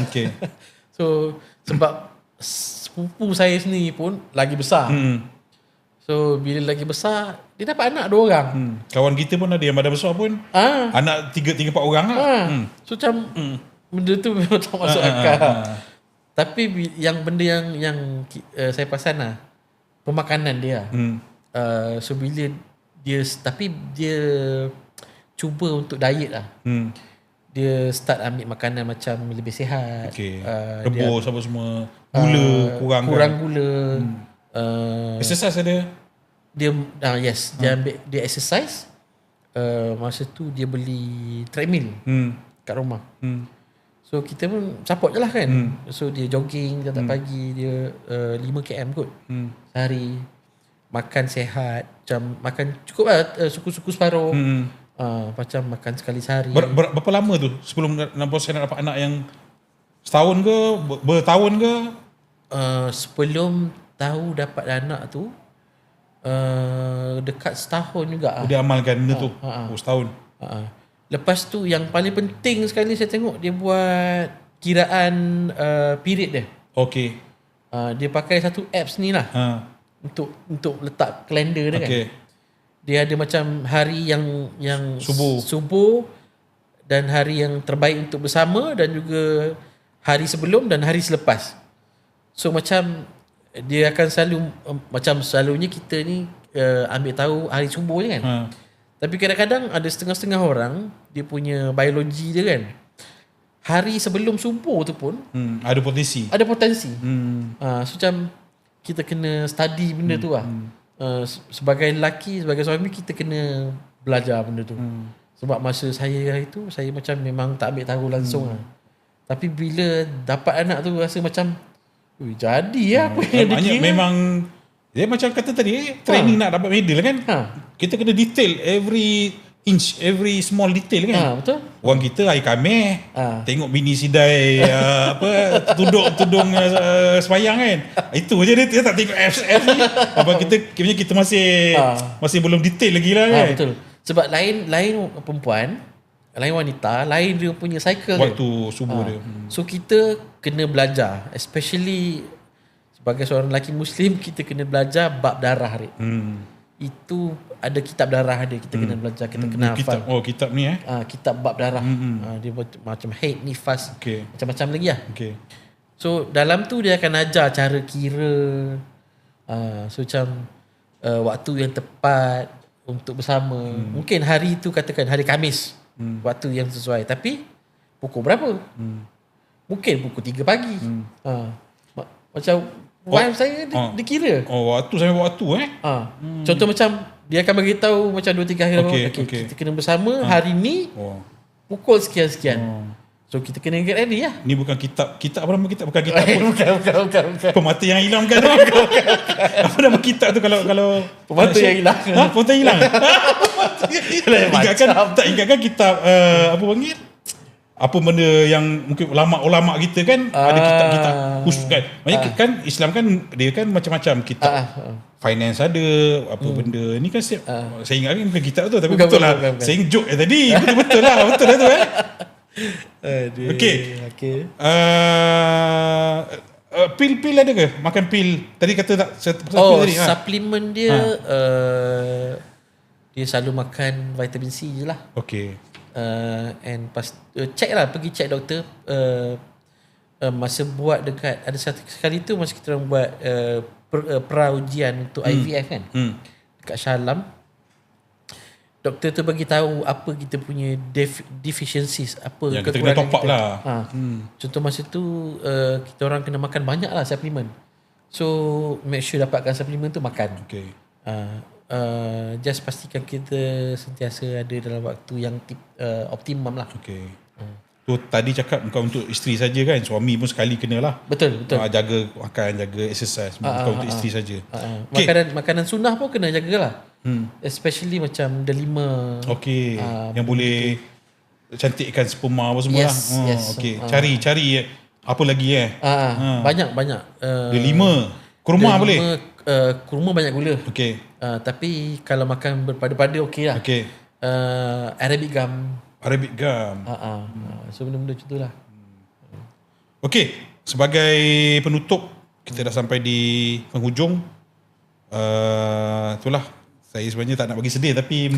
So sebab sepupu saya sendiri pun lagi besar. So bila lagi besar, dia dapat anak 2 orang. Kawan kita pun ada yang badan besar pun anak 3-4 orang lah. So macam benda tu memang tak masuk akal. Tapi yang benda yang saya perasan lah, pemakanan dia. So bila dia cuba untuk diet lah. Dia start ambil makanan macam lebih sihat. Rebus apa semua, gula kurang gula. Exercise ada? Dia ambil, dia exercise. Masa tu dia beli treadmill kat rumah. So kita pun support je lah kan. So dia jogging tiap pagi, dia 5 km kot sehari. makan sehat, macam makan cukup lah, suku-suku separuh. Macam makan sekali sehari. Berapa lama tu sebelum proses nak dapat anak yang setahun ke, bertahun ke? Sebelum tahu dapat anak tu dekat setahun juga. Dia amalkan benda tu. Setahun. Lepas tu yang paling penting sekali saya tengok dia buat kiraan period dia. Okey. Dia pakai satu apps ni lah. Untuk letak kalender dia kan. Dia ada macam hari yang subuh dan hari yang terbaik untuk bersama dan juga hari sebelum dan hari selepas. So macam dia akan selalu macam selalunya kita ni ambil tahu hari subuh je kan. Tapi kadang-kadang ada setengah-setengah orang dia punya biologi dia kan. Hari sebelum subuh tu pun ada potensi. So macam kita kena study benda tu lah. Sebagai lelaki, sebagai suami kita kena belajar benda tu. Sebab masa saya hari tu saya macam memang tak ambil tahu langsung lah. Tapi bila dapat anak tu rasa macam jadi lah apa yang dia kira. Memang dia macam kata tadi training nak dapat medal kan. Kita kena detail every inch, every small detail kan. Betul. Orang kita hari Khamis tengok bini sidai tudung sembayang kan. Itu je dia tak tengok apps ni. Apa kita masih belum detail lagi lah kan. Betul. Sebab lain perempuan, lain wanita, lain dia punya cycle waktu subuh dia. So kita kena belajar, especially sebagai seorang lelaki Muslim, kita kena belajar bab darah dia. Itu ada kitab darah dia, kita kena belajar, kita kena hafal. Kitab ni kitab bab darah. Dia macam haid, nifas, macam-macam lagi lah. So dalam tu dia akan ajar cara kira, so macam waktu yang tepat untuk bersama. Mungkin hari tu katakan hari Khamis, waktu yang sesuai, tapi pukul berapa? Mungkin pukul 3 pagi. Macam wife saya dia kira. Waktu sampai waktu Contoh macam dia akan bagi tahu macam 2-3 hari kita kena bersama hari ni pukul sekian-sekian. So kita kena get ready lah. Ni bukan kitab apa nama kitab? Bukan kitab bukan. Pemata yang hilang kan? Apa nama kitab tu kalau pemata yang hilang? Pemata yang hilang. Ingatkan kitab apa panggil? Apa benda yang mungkin ulama kita kan ada kitab-kitab khusus kan. Maksudnya kan Islam kan dia kan macam-macam kitab. Finance ada apa benda. Ni kan saya ingat kan bukan kitab tu tapi betul lah. Saya joke tadi. Betul lah tu Okey. Pil ada ke? Makan pil. Tadi kata tak pil tadi. Suplemen dia dia selalu makan vitamin C je lah. Okey. And check lah, pergi check doktor. Masa buat dekat ada satu sekali tu masa kita orang buat pra-ujian untuk IVF kan. Dekat Shah Alam. Doktor tu bagi tahu apa kita punya deficiencies, apa yang kita kena top up lah. Contoh masa tu kita orang kena makan banyak lah suplemen. So make sure dapatkan suplemen tu makan. Just pastikan kita sentiasa ada dalam waktu yang optimum lah. Tu tadi cakap bukan untuk isteri saja kan, suami pun sekali kena lah. Betul. Jaga makan, jaga exercise, bukan untuk isteri saja. Makanan sunnah pun kena jagalah. Especially macam delima. Yang boleh cantikkan sperma apa semua lah. Cari apa lagi banyak. Delima. Kurma boleh. Kurma banyak gula. Tapi kalau makan berpada-pada okey lah. Arabic gum. So benda-benda macam tu lah. Sebagai penutup, kita dah sampai di penghujung. Itulah, saya sebenarnya tak nak bagi sedih, tapi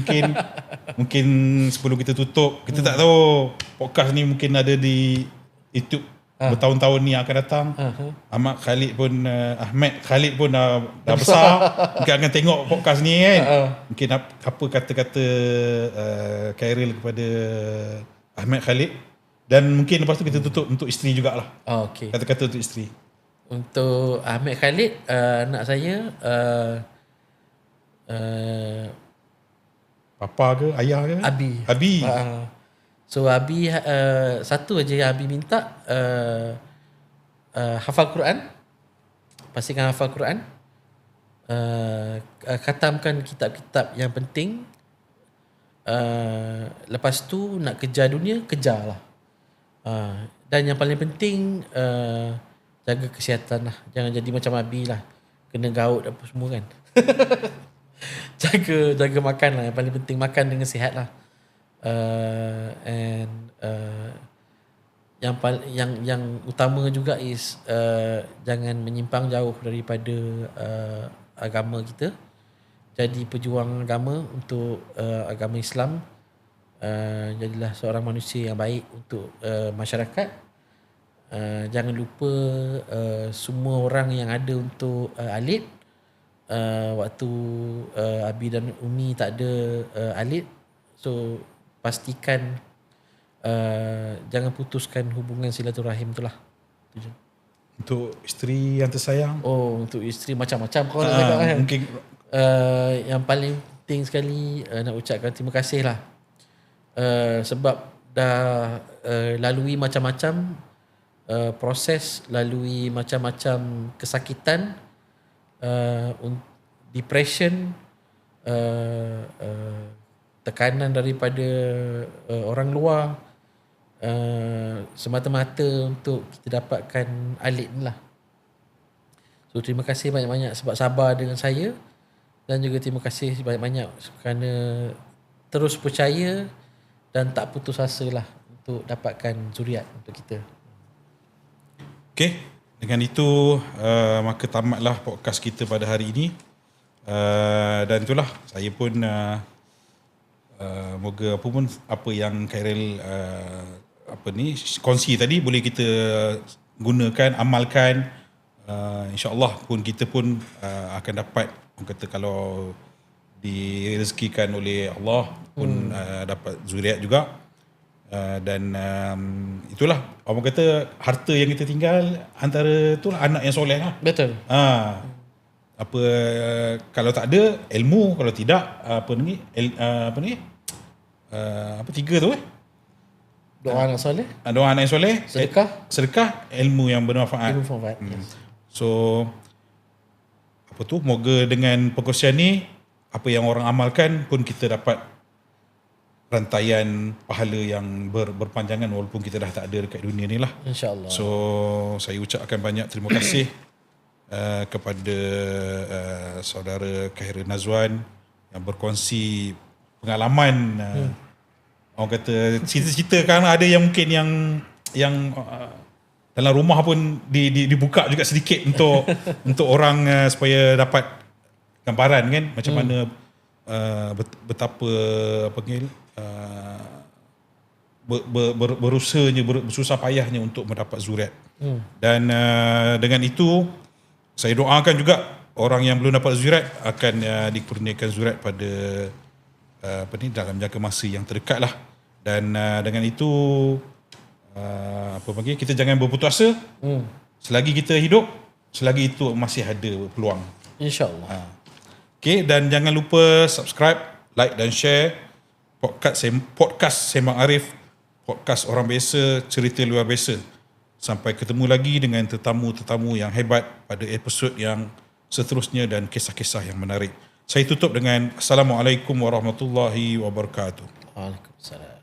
mungkin sebelum kita tutup, kita tak tahu podcast ni mungkin ada di YouTube bertahun-tahun ni akan datang. Ahmad Khalid pun dah besar. Mungkin akan tengok podcast ni kan. Mungkin apa kata-kata Khairil kepada Ahmad Khalid. Dan mungkin lepas tu kita tutup untuk isteri jugalah. Kata-kata untuk isteri. Untuk Ahmad Khalid, anak saya Papa ke? Ayah ke? Abi. So Abi satu aja yang Abi minta hafal Quran. Pastikan hafal Quran. khatamkan kitab-kitab yang penting. Lepas tu nak kejar dunia, kejarlah. Dan yang paling penting jaga kesihatan lah. Jangan jadi macam Abi lah, kena gaut apa semua kan. jaga makan lah. Yang paling penting makan dengan sihat lah. Yang utama juga is jangan menyimpang jauh daripada agama kita. Jadi pejuang agama untuk agama Islam. Jadilah seorang manusia yang baik untuk masyarakat. Jangan lupa semua orang yang ada untuk Alit. Waktu Abi dan Umi tak ada Alit, so pastikan jangan putuskan hubungan silaturahim tu lah. Untuk isteri yang tersayang. Untuk isteri macam-macam kau nak cakap kan. Mungkin yang paling penting sekali nak ucapkan terima kasih lah. Sebab dah lalui macam-macam proses, lalui macam-macam kesakitan, depression, tekanan daripada orang luar, semata-mata untuk kita dapatkan Alit ni lah. So terima kasih banyak-banyak sebab sabar dengan saya, dan juga terima kasih banyak-banyak kerana terus percaya dan tak putus asa lah untuk dapatkan zuriat untuk kita. Okay, dengan itu maka tamatlah podcast kita pada hari ini. Dan itulah saya pun moga apa yang Khairil kongsi tadi boleh kita gunakan, amalkan. InsyaAllah pun kita pun akan dapat, orang kata kalau direzekikan oleh Allah pun dapat zuriat juga. Dan itulah orang kata harta yang kita tinggal antara itulah anak yang soleh lah. Betul. Kalau tak ada ilmu, kalau tidak tiga tu doa anak soleh, doa anak yang soleh, sedekah, ilmu yang bermanfaat. Yes. So moga dengan perkongsian ni apa yang orang amalkan pun kita dapat rantaian pahala yang berpanjangan walaupun kita dah tak ada dekat dunia ni lah. InsyaAllah. So saya ucapkan banyak terima kasih kepada saudara Khairil Nazwan yang berkongsi pengalaman. Orang kata cerita-cerita kan ada yang mungkin yang dalam rumah pun dibuka juga sedikit untuk orang supaya dapat gambaran kan macam mana betapa berusahanya, bersusah payahnya untuk mendapat zuriat. Dan dengan itu saya doakan juga orang yang belum dapat zuriat akan dikurniakan zuriat pada dalam jangka masa yang terdekat lah. Dan dengan itu kita jangan berputus asa. Selagi kita hidup, selagi itu masih ada peluang, InsyaAllah. Okay, dan jangan lupa subscribe, like dan share podcast Sembang Arif, podcast orang biasa, cerita luar biasa. Sampai ketemu lagi dengan tetamu-tetamu yang hebat pada episod yang seterusnya dan kisah-kisah yang menarik. Saya tutup dengan Assalamualaikum warahmatullahi wabarakatuh. Waalaikumsalam.